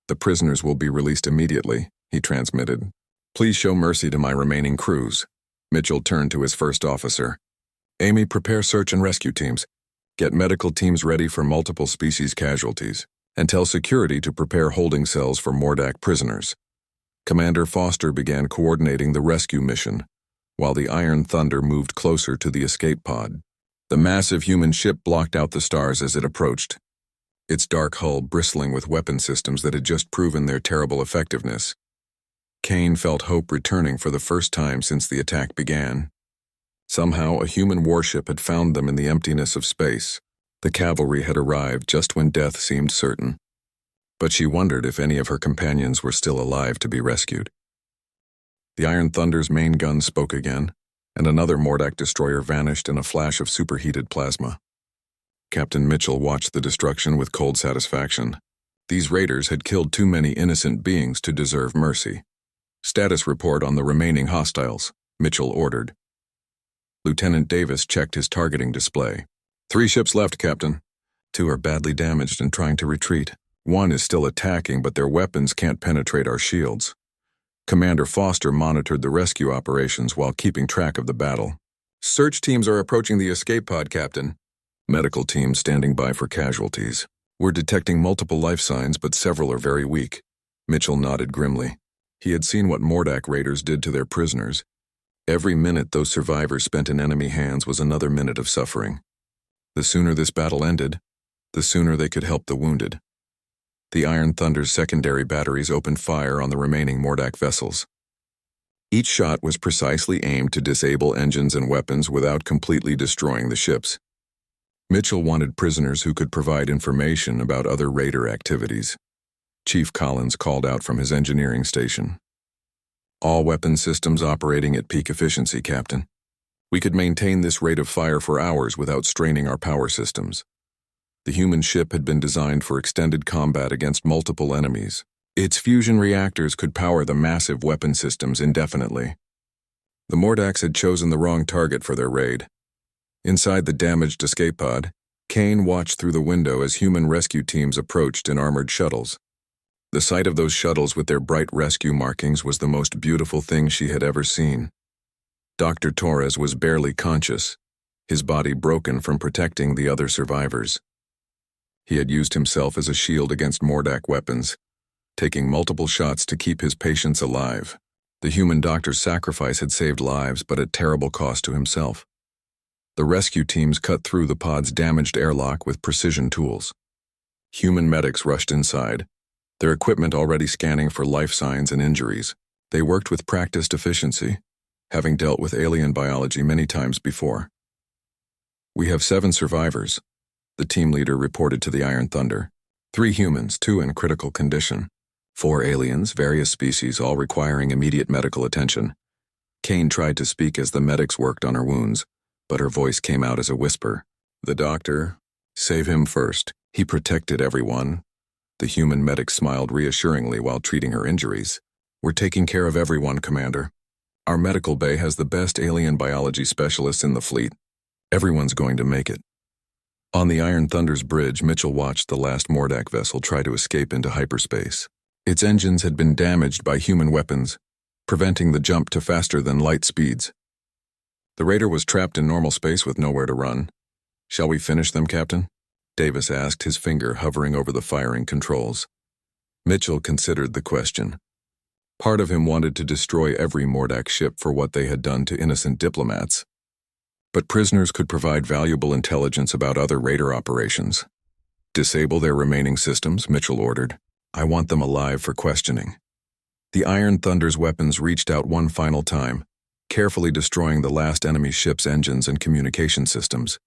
A: The prisoners will be released immediately, he transmitted. Please show mercy to my remaining crews. Mitchell turned to his first officer. Amy, prepare search and rescue teams. Get medical teams ready for multiple species casualties, and tell security to prepare holding cells for Mordak prisoners. Commander Foster began coordinating the rescue mission, while the Iron Thunder moved closer to the escape pod. The massive human ship blocked out the stars as it approached, its dark hull bristling with weapon systems that had just proven their terrible effectiveness. Kane felt hope returning for the first time since the attack began. Somehow, a human warship had found them in the emptiness of space. The cavalry had arrived just when death seemed certain. But she wondered if any of her companions were still alive to be rescued. The Iron Thunder's main gun spoke again, and another Mordak destroyer vanished in a flash of superheated plasma. Captain Mitchell watched the destruction with cold satisfaction. These raiders had killed too many innocent beings to deserve mercy. Status report on the remaining hostiles, Mitchell ordered. Lieutenant Davis checked his targeting display. 3 ships left, Captain. 2 are badly damaged and trying to retreat. 1 is still attacking, but their weapons can't penetrate our shields. Commander Foster monitored the rescue operations while keeping track of the battle. Search teams are approaching the escape pod, Captain. Medical teams standing by for casualties. We're detecting multiple life signs, but several are very weak. Mitchell nodded grimly. He had seen what Mordak raiders did to their prisoners. Every minute those survivors spent in enemy hands was another minute of suffering. The sooner this battle ended, the sooner they could help the wounded. The Iron Thunder's secondary batteries opened fire on the remaining Mordak vessels. Each shot was precisely aimed to disable engines and weapons without completely destroying the ships. Mitchell wanted prisoners who could provide information about other raider activities. Chief Collins called out from his engineering station. All weapon systems operating at peak efficiency, Captain. We could maintain this rate of fire for hours without straining our power systems. The human ship had been designed for extended combat against multiple enemies. Its fusion reactors could power the massive weapon systems indefinitely. The Mordaks had chosen the wrong target for their raid. Inside the damaged escape pod, Kane watched through the window as human rescue teams approached in armored shuttles. The sight of those shuttles with their bright rescue markings was the most beautiful thing she had ever seen. Dr. Torres was barely conscious, his body broken from protecting the other survivors. He had used himself as a shield against Mordak weapons, taking multiple shots to keep his patients alive. The human doctor's sacrifice had saved lives, but at terrible cost to himself. The rescue teams cut through the pod's damaged airlock with precision tools. Human medics rushed inside, their equipment already scanning for life signs and injuries. They worked with practiced efficiency, having dealt with alien biology many times before. "We have 7 survivors," the team leader reported to the Iron Thunder. 3 humans, 2 in critical condition. 4 aliens, various species, all requiring immediate medical attention. Kane tried to speak as the medics worked on her wounds, but her voice came out as a whisper. "The doctor, save him first. He protected everyone." The human medic smiled reassuringly while treating her injuries. "We're taking care of everyone, Commander. Our medical bay has the best alien biology specialists in the fleet. Everyone's going to make it." On the Iron Thunder's bridge, Mitchell watched the last Mordak vessel try to escape into hyperspace. Its engines had been damaged by human weapons, preventing the jump to faster-than-light speeds. The raider was trapped in normal space with nowhere to run. "Shall we finish them, Captain?" Davis asked, his finger hovering over the firing controls. Mitchell considered the question. Part of him wanted to destroy every Mordak ship for what they had done to innocent diplomats. But prisoners could provide valuable intelligence about other raider operations. "Disable their remaining systems," Mitchell ordered. "I want them alive for questioning." The Iron Thunder's weapons reached out one final time, carefully destroying the last enemy ship's engines and communication systems.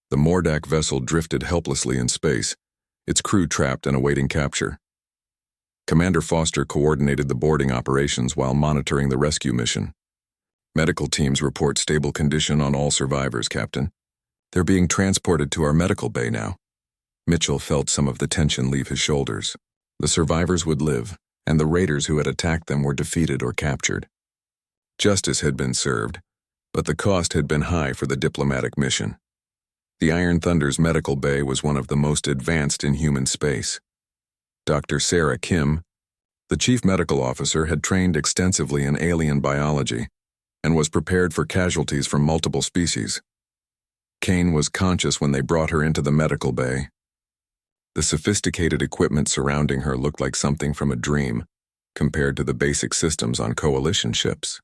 A: The Mordak vessel drifted helplessly in space, its crew trapped and awaiting capture. Commander Foster coordinated the boarding operations while monitoring the rescue mission. "Medical teams report stable condition on all survivors, Captain. They're being transported to our medical bay now." Mitchell felt some of the tension leave his shoulders. The survivors would live, and the raiders who had attacked them were defeated or captured. Justice had been served, but the cost had been high for the diplomatic mission. The Iron Thunder's medical bay was one of the most advanced in human space. Dr. Sarah Kim, the chief medical officer, had trained extensively in alien biology and was prepared for casualties from multiple species. Kane was conscious when they brought her into the medical bay. The sophisticated equipment surrounding her looked like something from a dream compared to the basic systems on coalition ships.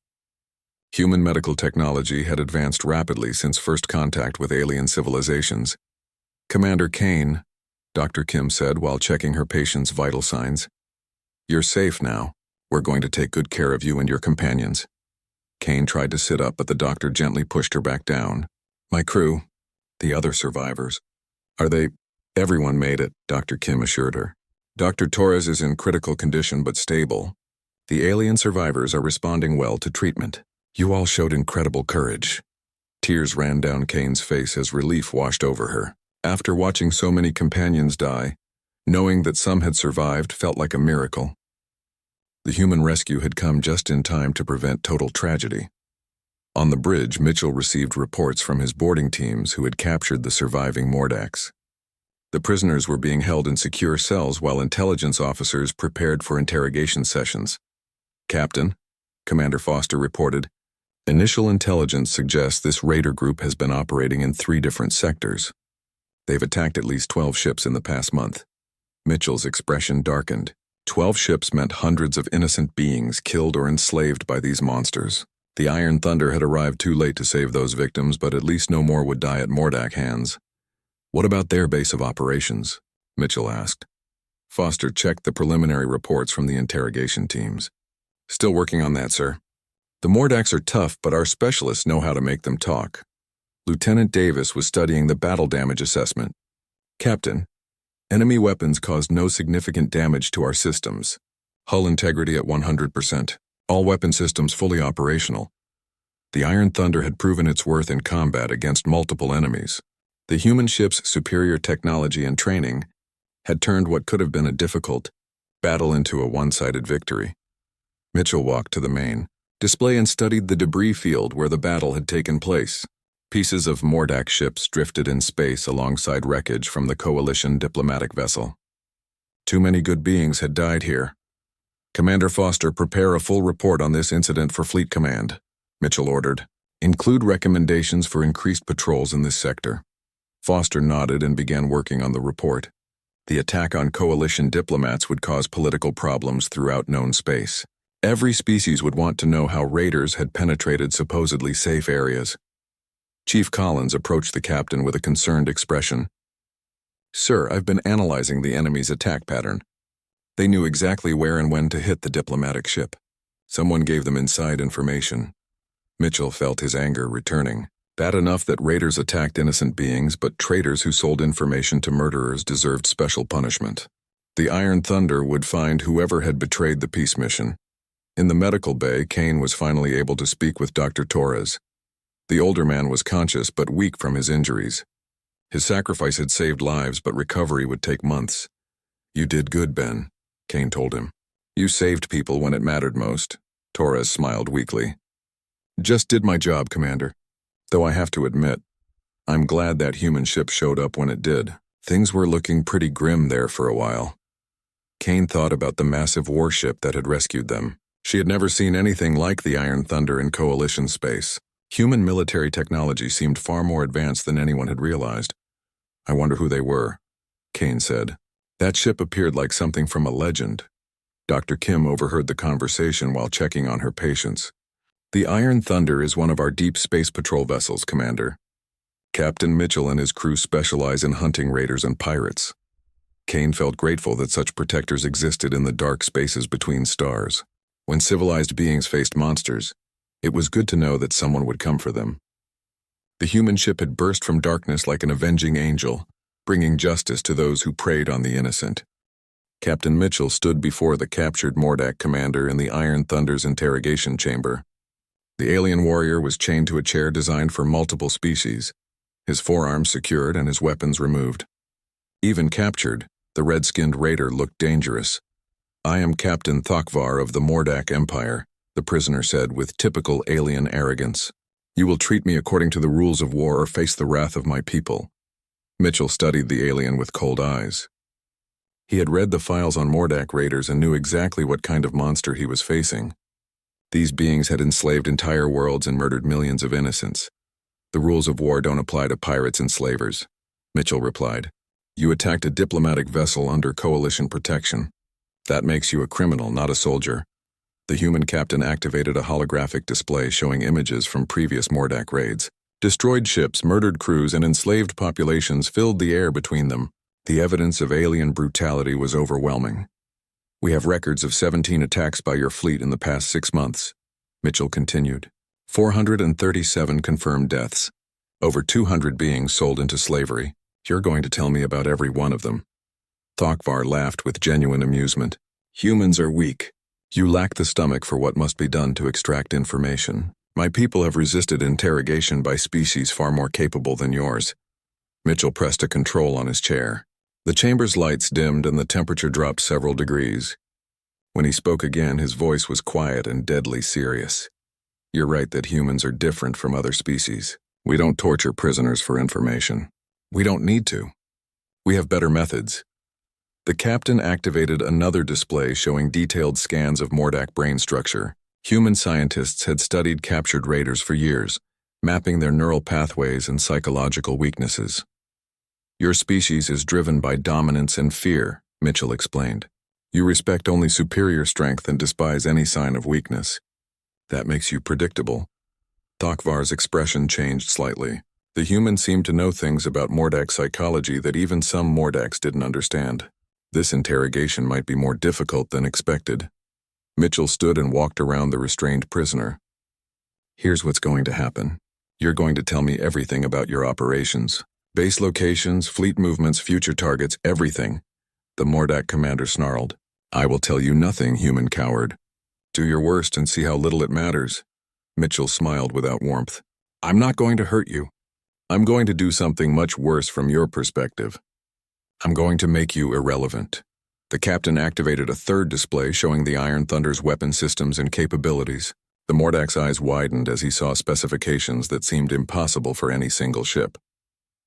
A: Human medical technology had advanced rapidly since first contact with alien civilizations. "Commander Kane," Dr. Kim said while checking her patient's vital signs, "you're safe now. We're going to take good care of you and your companions." Kane tried to sit up, but the doctor gently pushed her back down. "My crew, the other survivors, are they—" "Everyone made it," Dr. Kim assured her. "Dr. Torres is in critical condition but stable. The alien survivors are responding well to treatment. You all showed incredible courage." Tears ran down Kane's face as relief washed over her. After watching so many companions die, knowing that some had survived felt like a miracle. The human rescue had come just in time to prevent total tragedy. On the bridge, Mitchell received reports from his boarding teams who had captured the surviving Mordaks. The prisoners were being held in secure cells while intelligence officers prepared for interrogation sessions. "Captain," Commander Foster reported, "initial intelligence suggests this raider group has been operating in 3 different sectors. They've attacked at least 12 ships in the past month." Mitchell's expression darkened. 12 ships meant hundreds of innocent beings killed or enslaved by these monsters. The Iron Thunder had arrived too late to save those victims, but at least no more would die at Mordak hands. "What about their base of operations?" Mitchell asked. Foster checked the preliminary reports from the interrogation teams. "Still working on that, sir. The Mordaks are tough, but our specialists know how to make them talk." Lieutenant Davis was studying the battle damage assessment. "Captain, enemy weapons caused no significant damage to our systems. Hull integrity at 100%. All weapon systems fully operational." The Iron Thunder had proven its worth in combat against multiple enemies. The human ship's superior technology and training had turned what could have been a difficult battle into a one-sided victory. Mitchell walked to the main display and studied the debris field where the battle had taken place. Pieces of Mordak ships drifted in space alongside wreckage from the Coalition diplomatic vessel. Too many good beings had died here. Commander Foster, prepare a full report on this incident for Fleet Command, Mitchell ordered. Include recommendations for increased patrols in this sector. Foster nodded and began working on the report. The attack on Coalition diplomats would cause political problems throughout known space. Every species would want to know how raiders had penetrated supposedly safe areas. Chief Collins approached the captain with a concerned expression. Sir, I've been analyzing the enemy's attack pattern. They knew exactly where and when to hit the diplomatic ship. Someone gave them inside information. Mitchell felt his anger returning. Bad enough that raiders attacked innocent beings, but traitors who sold information to murderers deserved special punishment. The Iron Thunder would find whoever had betrayed the peace mission. In the medical bay, Kane was finally able to speak with Dr. Torres. The older man was conscious but weak from his injuries. His sacrifice had saved lives, but recovery would take months. You did good, Ben, Kane told him. You saved people when it mattered most. Torres smiled weakly. Just did my job, Commander. Though I have to admit, I'm glad that human ship showed up when it did. Things were looking pretty grim there for a while. Kane thought about the massive warship that had rescued them. She had never seen anything like the Iron Thunder in Coalition space. Human military technology seemed far more advanced than anyone had realized. I wonder who they were, Kane said. That ship appeared like something from a legend. Dr. Kim overheard the conversation while checking on her patients. The Iron Thunder is one of our deep space patrol vessels, Commander. Captain Mitchell and his crew specialize in hunting raiders and pirates. Kane felt grateful that such protectors existed in the dark spaces between stars. When civilized beings faced monsters, it was good to know that someone would come for them. The human ship had burst from darkness like an avenging angel, bringing justice to those who preyed on the innocent. Captain Mitchell stood before the captured Mordak commander in the Iron Thunder's interrogation chamber. The alien warrior was chained to a chair designed for multiple species, his forearms secured and his weapons removed. Even captured, the red-skinned raider looked dangerous. I am Captain Thokvar of the Mordak Empire, the prisoner said with typical alien arrogance. You will treat me according to the rules of war or face the wrath of my people. Mitchell studied the alien with cold eyes. He had read the files on Mordak raiders and knew exactly what kind of monster he was facing. These beings had enslaved entire worlds and murdered millions of innocents. The rules of war don't apply to pirates and slavers, Mitchell replied. You attacked a diplomatic vessel under Coalition protection. That makes you a criminal, not a soldier. The human captain activated a holographic display showing images from previous Mordak raids. Destroyed ships, murdered crews, and enslaved populations filled the air between them. The evidence of alien brutality was overwhelming. We have records of 17 attacks by your fleet in the past 6 months, Mitchell continued. 437 confirmed deaths. Over 200 beings sold into slavery. You're going to tell me about every one of them. Thokvar laughed with genuine amusement. Humans are weak. You lack the stomach for what must be done to extract information. My people have resisted interrogation by species far more capable than yours. Mitchell pressed a control on his chair. The chamber's lights dimmed and the temperature dropped several degrees. When he spoke again, his voice was quiet and deadly serious. You're right that humans are different from other species. We don't torture prisoners for information. We don't need to. We have better methods. The captain activated another display showing detailed scans of Mordak brain structure. Human scientists had studied captured raiders for years, mapping their neural pathways and psychological weaknesses. Your species is driven by dominance and fear, Mitchell explained. You respect only superior strength and despise any sign of weakness. That makes you predictable. Thokvar's expression changed slightly. The human seemed to know things about Mordak psychology that even some Mordaks didn't understand. This interrogation might be more difficult than expected. Mitchell stood and walked around the restrained prisoner. Here's what's going to happen. You're going to tell me everything about your operations. Base locations, fleet movements, future targets, everything. The Mordak commander snarled. I will tell you nothing, human coward. Do your worst and see how little it matters. Mitchell smiled without warmth. I'm not going to hurt you. I'm going to do something much worse from your perspective. I'm going to make you irrelevant. The captain activated a third display showing the Iron Thunder's weapon systems and capabilities. The Mordak's eyes widened as he saw specifications that seemed impossible for any single ship.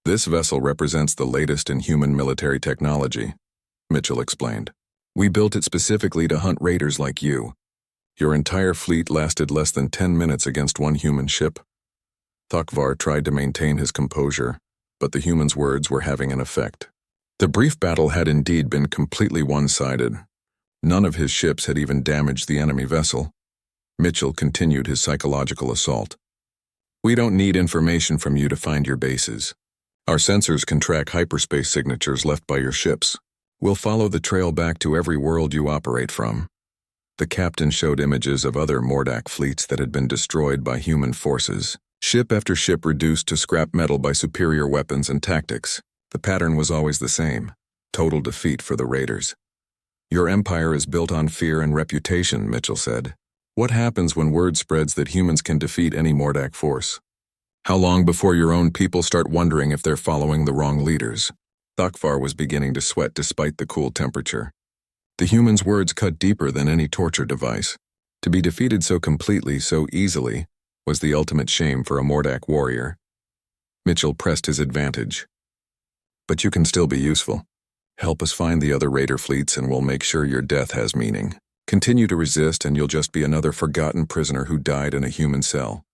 A: "This vessel represents the latest in human military technology," Mitchell explained. "We built it specifically to hunt raiders like you. Your entire fleet lasted less than 10 minutes against one human ship." Thakvar tried to maintain his composure, but the human's words were having an effect. The brief battle had indeed been completely one-sided. None of his ships had even damaged the enemy vessel. Mitchell continued his psychological assault. "We don't need information from you to find your bases. Our sensors can track hyperspace signatures left by your ships. We'll follow the trail back to every world you operate from." The captain showed images of other Mordak fleets that had been destroyed by human forces. Ship after ship reduced to scrap metal by superior weapons and tactics. The pattern was always the same: total defeat for the raiders. "Your empire is built on fear and reputation," Mitchell said. "What happens when word spreads that humans can defeat any Mordak force? How long before your own people start wondering if they're following the wrong leaders?" Thakvar was beginning to sweat despite the cool temperature. The human's words cut deeper than any torture device. To be defeated so completely, so easily, was the ultimate shame for a Mordak warrior. Mitchell pressed his advantage. "But you can still be useful. Help us find the other raider fleets and we'll make sure your death has meaning. Continue to resist and you'll just be another forgotten prisoner who died in a human cell."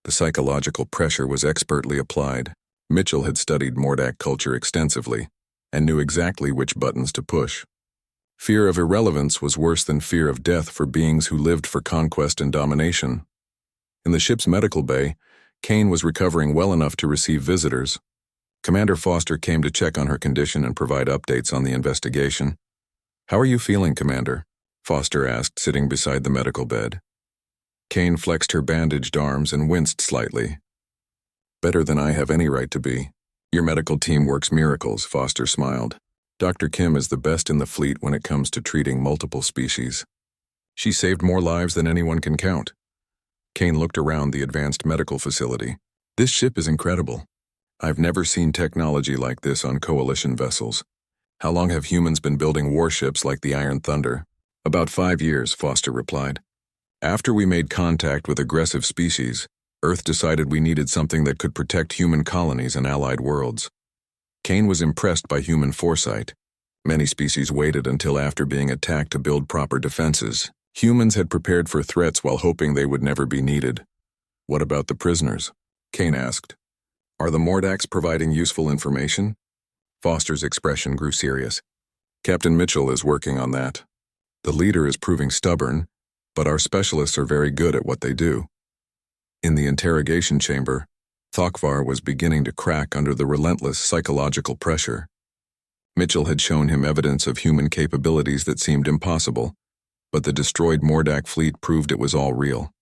A: The psychological pressure was expertly applied. Mitchell had studied Mordak culture extensively and knew exactly which buttons to push. Fear of irrelevance was worse than fear of death for beings who lived for conquest and domination. In the ship's medical bay, Kane was recovering well enough to receive visitors. Commander Foster came to check on her condition and provide updates on the investigation. "How are you feeling, Commander?" Foster asked, sitting beside the medical bed. Kane flexed her bandaged arms and winced slightly. "Better than I have any right to be. Your medical team works miracles," Foster smiled. "Dr. Kim is the best in the fleet when it comes to treating multiple species. She saved more lives than anyone can count." Kane looked around the advanced medical facility. "This ship is incredible. I've never seen technology like this on Coalition vessels. How long have humans been building warships like the Iron Thunder?" "About 5 years," Foster replied. "After we made contact with aggressive species, Earth decided we needed something that could protect human colonies and allied worlds." Kane was impressed by human foresight. Many species waited until after being attacked to build proper defenses. Humans had prepared for threats while hoping they would never be needed. "What about the prisoners?" Kane asked. "Are the Mordaks providing useful information?" Foster's expression grew serious. "Captain Mitchell is working on that. The leader is proving stubborn, but our specialists are very good at what they do." In the interrogation chamber, Thakvar was beginning to crack under the relentless psychological pressure. Mitchell had shown him evidence of human capabilities that seemed impossible, but the destroyed Mordak fleet proved it was all real.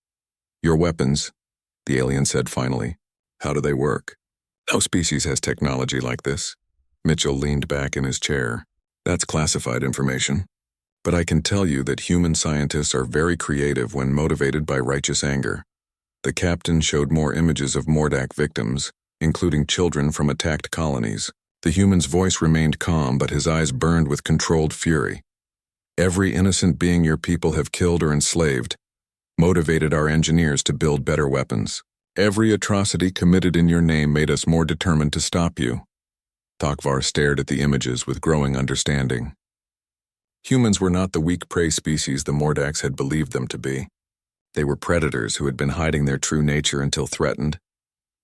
A: "Your weapons," the alien said finally. "How do they work?" "No species has technology like this." Mitchell leaned back in his chair. "That's classified information. But I can tell you that human scientists are very creative when motivated by righteous anger." The captain showed more images of Mordak victims, including children from attacked colonies. The human's voice remained calm, but his eyes burned with controlled fury. "Every innocent being your people have killed or enslaved motivated our engineers to build better weapons. Every atrocity committed in your name made us more determined to stop you." Thakvar stared at the images with growing understanding. Humans were not the weak prey species the Mordaks had believed them to be. They were predators who had been hiding their true nature until threatened.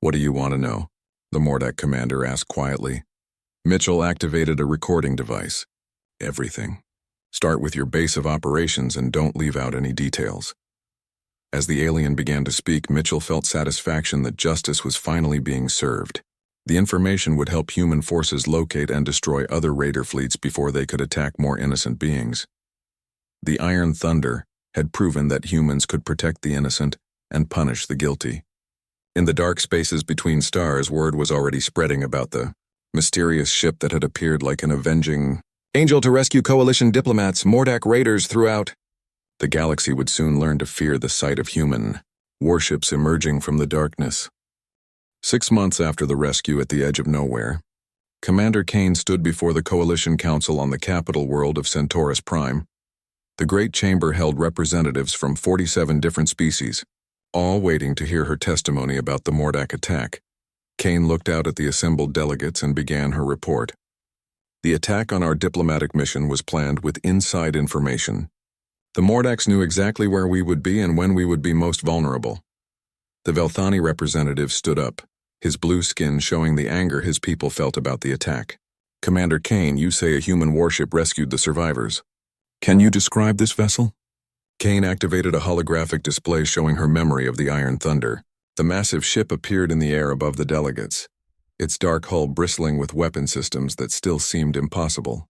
A: "What do you want to know?" the Mordak commander asked quietly. Mitchell activated a recording device. "Everything. Start with your base of operations and don't leave out any details." As the alien began to speak, Mitchell felt satisfaction that justice was finally being served. The information would help human forces locate and destroy other raider fleets before they could attack more innocent beings. The Iron Thunder had proven that humans could protect the innocent and punish the guilty. In the dark spaces between stars, word was already spreading about the mysterious ship that had appeared like an avenging angel to rescue Coalition diplomats, Mordak raiders throughout. The galaxy would soon learn to fear the sight of human warships emerging from the darkness. 6 months after the rescue at the edge of nowhere, Commander Kane stood before the Coalition Council on the capital world of Centaurus Prime. The Great Chamber held representatives from 47 different species, all waiting to hear her testimony about the Mordak attack. Kane looked out at the assembled delegates and began her report. The attack on our diplomatic mission was planned with inside information. The Mordaks knew exactly where we would be and when we would be most vulnerable. The Velthani representative stood up, his blue skin showing the anger his people felt about the attack. Commander Kane, you say a human warship rescued the survivors. Can you describe this vessel? Kane activated a holographic display showing her memory of the Iron Thunder. The massive ship appeared in the air above the delegates, its dark hull bristling with weapon systems that still seemed impossible.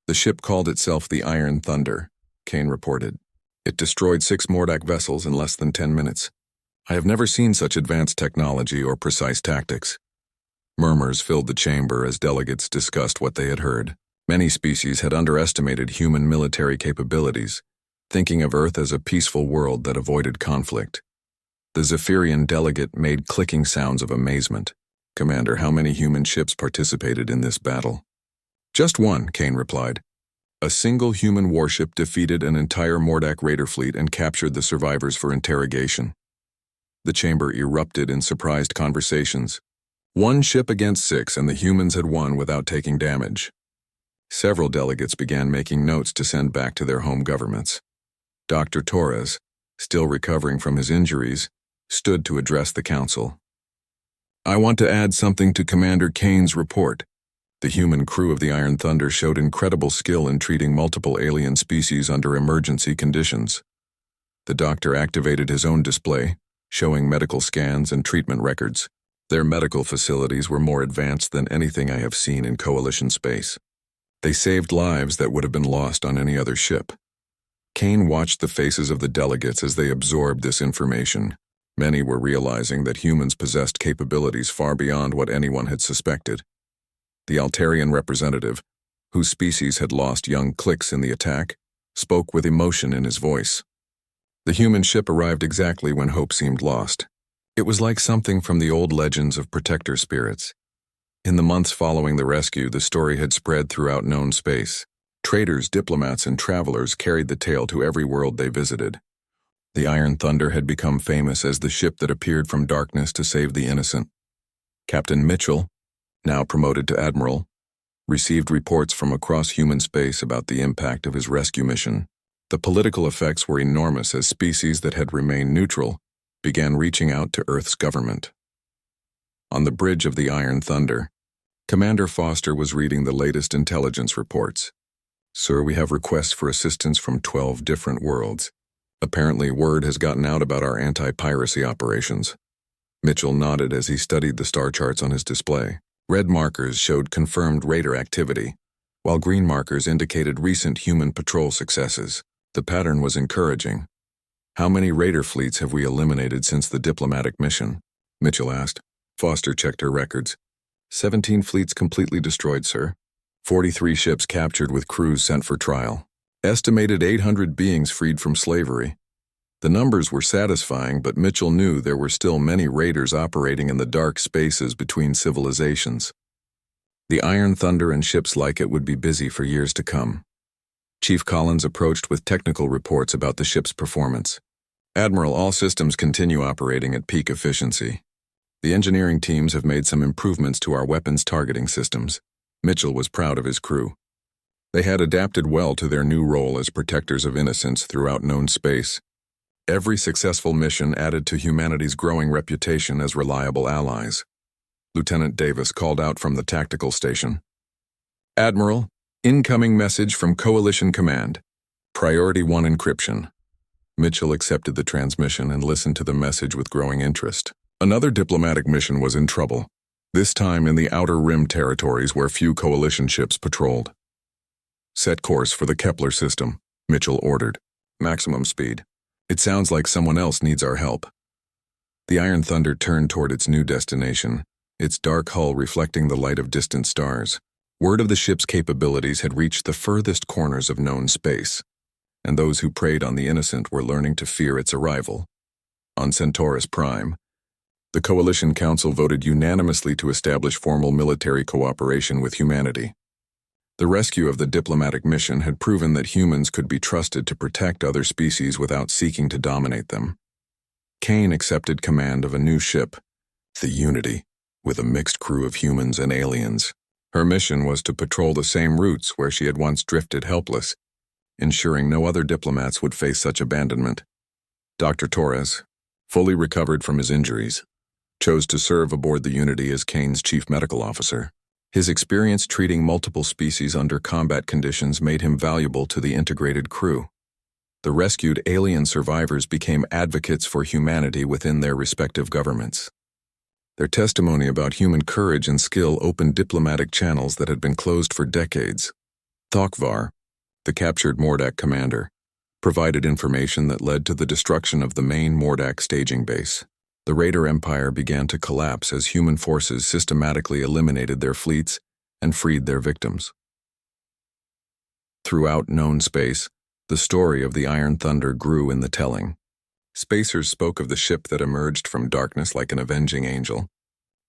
A: The ship called itself the Iron Thunder, Kane reported. It destroyed 6 Mordak vessels in less than 10 minutes. I have never seen such advanced technology or precise tactics. Murmurs filled the chamber as delegates discussed what they had heard. Many species had underestimated human military capabilities, thinking of Earth as a peaceful world that avoided conflict. The Zephyrian delegate made clicking sounds of amazement. Commander, how many human ships participated in this battle? Just one, Kane replied. A single human warship defeated an entire Mordak raider fleet and captured the survivors for interrogation. The chamber erupted in surprised conversations. 1 ship against 6, and the humans had won without taking damage. Several delegates began making notes to send back to their home governments. Dr. Torres, still recovering from his injuries, stood to address the council. I want to add something to Commander Kane's report. The human crew of the Iron Thunder showed incredible skill in treating multiple alien species under emergency conditions. The doctor activated his own display, showing medical scans and treatment records. Their medical facilities were more advanced than anything I have seen in Coalition space. They saved lives that would have been lost on any other ship. Kane watched the faces of the delegates as they absorbed this information. Many were realizing that humans possessed capabilities far beyond what anyone had suspected. The Altarian representative, whose species had lost young cliques in the attack, spoke with emotion in his voice. The human ship arrived exactly when hope seemed lost. It was like something from the old legends of protector spirits. In the months following the rescue, the story had spread throughout known space. Traders, diplomats, and travelers carried the tale to every world they visited. The Iron Thunder had become famous as the ship that appeared from darkness to save the innocent. Captain Mitchell, now promoted to admiral, received reports from across human space about the impact of his rescue mission. The political effects were enormous as species that had remained neutral began reaching out to Earth's government. On the bridge of the Iron Thunder, Commander Foster was reading the latest intelligence reports. Sir, we have requests for assistance from 12 different worlds. Apparently, word has gotten out about our anti-piracy operations. Mitchell nodded as he studied the star charts on his display. Red markers showed confirmed raider activity, while green markers indicated recent human patrol successes. The pattern was encouraging. How many raider fleets have we eliminated since the diplomatic mission? Mitchell asked. Foster checked her records. 17 fleets completely destroyed, sir. 43 ships captured with crews sent for trial. Estimated 800 beings freed from slavery. The numbers were satisfying, but Mitchell knew there were still many raiders operating in the dark spaces between civilizations. The Iron Thunder and ships like it would be busy for years to come. Chief Collins approached with technical reports about the ship's performance. Admiral, all systems continue operating at peak efficiency. The engineering teams have made some improvements to our weapons targeting systems. Mitchell was proud of his crew. They had adapted well to their new role as protectors of innocence throughout known space. Every successful mission added to humanity's growing reputation as reliable allies. Lieutenant Davis called out from the tactical station. Admiral, incoming message from Coalition Command. Priority 1 encryption. Mitchell accepted the transmission and listened to the message with growing interest. Another diplomatic mission was in trouble, this time in the Outer Rim territories where few Coalition ships patrolled. Set course for the Kepler system, Mitchell ordered. Maximum speed. It sounds like someone else needs our help. The Iron Thunder turned toward its new destination, its dark hull reflecting the light of distant stars. Word of the ship's capabilities had reached the furthest corners of known space, and those who preyed on the innocent were learning to fear its arrival. On Centaurus Prime, the Coalition Council voted unanimously to establish formal military cooperation with humanity. The rescue of the diplomatic mission had proven that humans could be trusted to protect other species without seeking to dominate them. Kane accepted command of a new ship, the Unity, with a mixed crew of humans and aliens. Her mission was to patrol the same routes where she had once drifted helpless, ensuring no other diplomats would face such abandonment. Dr. Torres, fully recovered from his injuries, chose to serve aboard the Unity as Kane's chief medical officer. His experience treating multiple species under combat conditions made him valuable to the integrated crew. The rescued alien survivors became advocates for humanity within their respective governments. Their testimony about human courage and skill opened diplomatic channels that had been closed for decades. Thokvar, the captured Mordak commander, provided information that led to the destruction of the main Mordak staging base. The Raider Empire began to collapse as human forces systematically eliminated their fleets and freed their victims. Throughout known space, the story of the Iron Thunder grew in the telling. Spacers spoke of the ship that emerged from darkness like an avenging angel,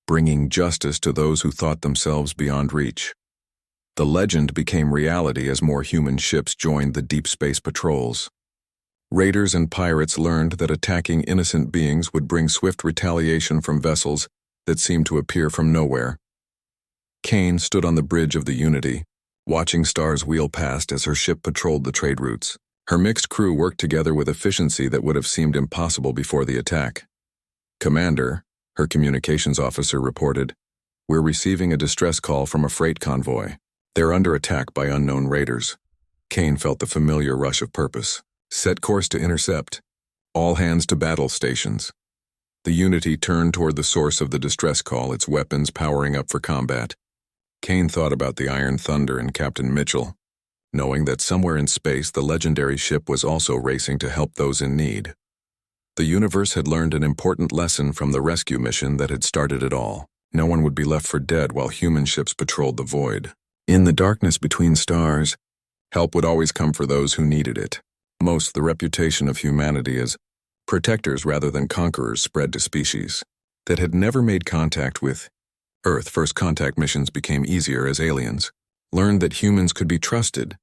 A: bringing justice to those who thought themselves beyond reach. The legend became reality as more human ships joined the deep space patrols. Raiders and pirates learned that attacking innocent beings would bring swift retaliation from vessels that seemed to appear from nowhere. Kane stood on the bridge of the Unity, watching stars wheel past as her ship patrolled the trade routes. Her mixed crew worked together with efficiency that would have seemed impossible before the attack. "Commander," her communications officer reported, "we're receiving a distress call from a freight convoy. They're under attack by unknown raiders." Kane felt the familiar rush of purpose. Set course to intercept. All hands to battle stations. The Unity turned toward the source of the distress call, its weapons powering up for combat. Kane thought about the Iron Thunder and Captain Mitchell, knowing that somewhere in space the legendary ship was also racing to help those in need. The universe had learned an important lesson from the rescue mission that had started it all. No one would be left for dead while human ships patrolled the void. In the darkness between stars, help would always come for those who needed it. The reputation of humanity as protectors rather than conquerors spread to species that had never made contact with Earth. First contact missions became easier as aliens learned that humans could be trusted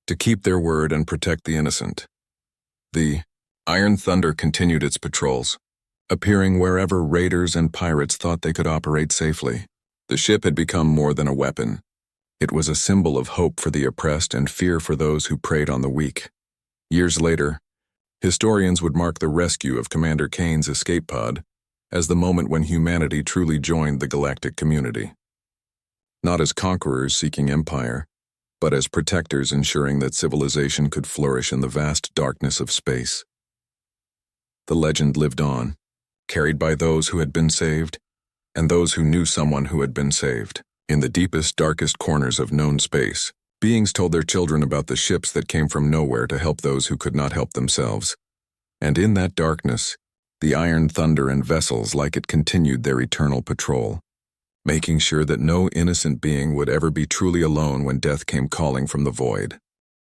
A: to keep their word and protect the innocent. The Iron Thunder continued its patrols, appearing wherever raiders and pirates thought they could operate safely. The ship had become more than a weapon. It was a symbol of hope for the oppressed and fear for those who preyed on the weak. Years later, historians would mark the rescue of Commander Kane's escape pod as the moment when humanity truly joined the galactic community. Not as conquerors seeking empire, but as protectors ensuring that civilization could flourish in the vast darkness of space. The legend lived on, carried by those who had been saved, and those who knew someone who had been saved. In the deepest, darkest corners of known space, beings told their children about the ships that came from nowhere to help those who could not help themselves. And in that darkness, the Iron Thunder and vessels like it continued their eternal patrol, making sure that no innocent being would ever be truly alone when death came calling from the void.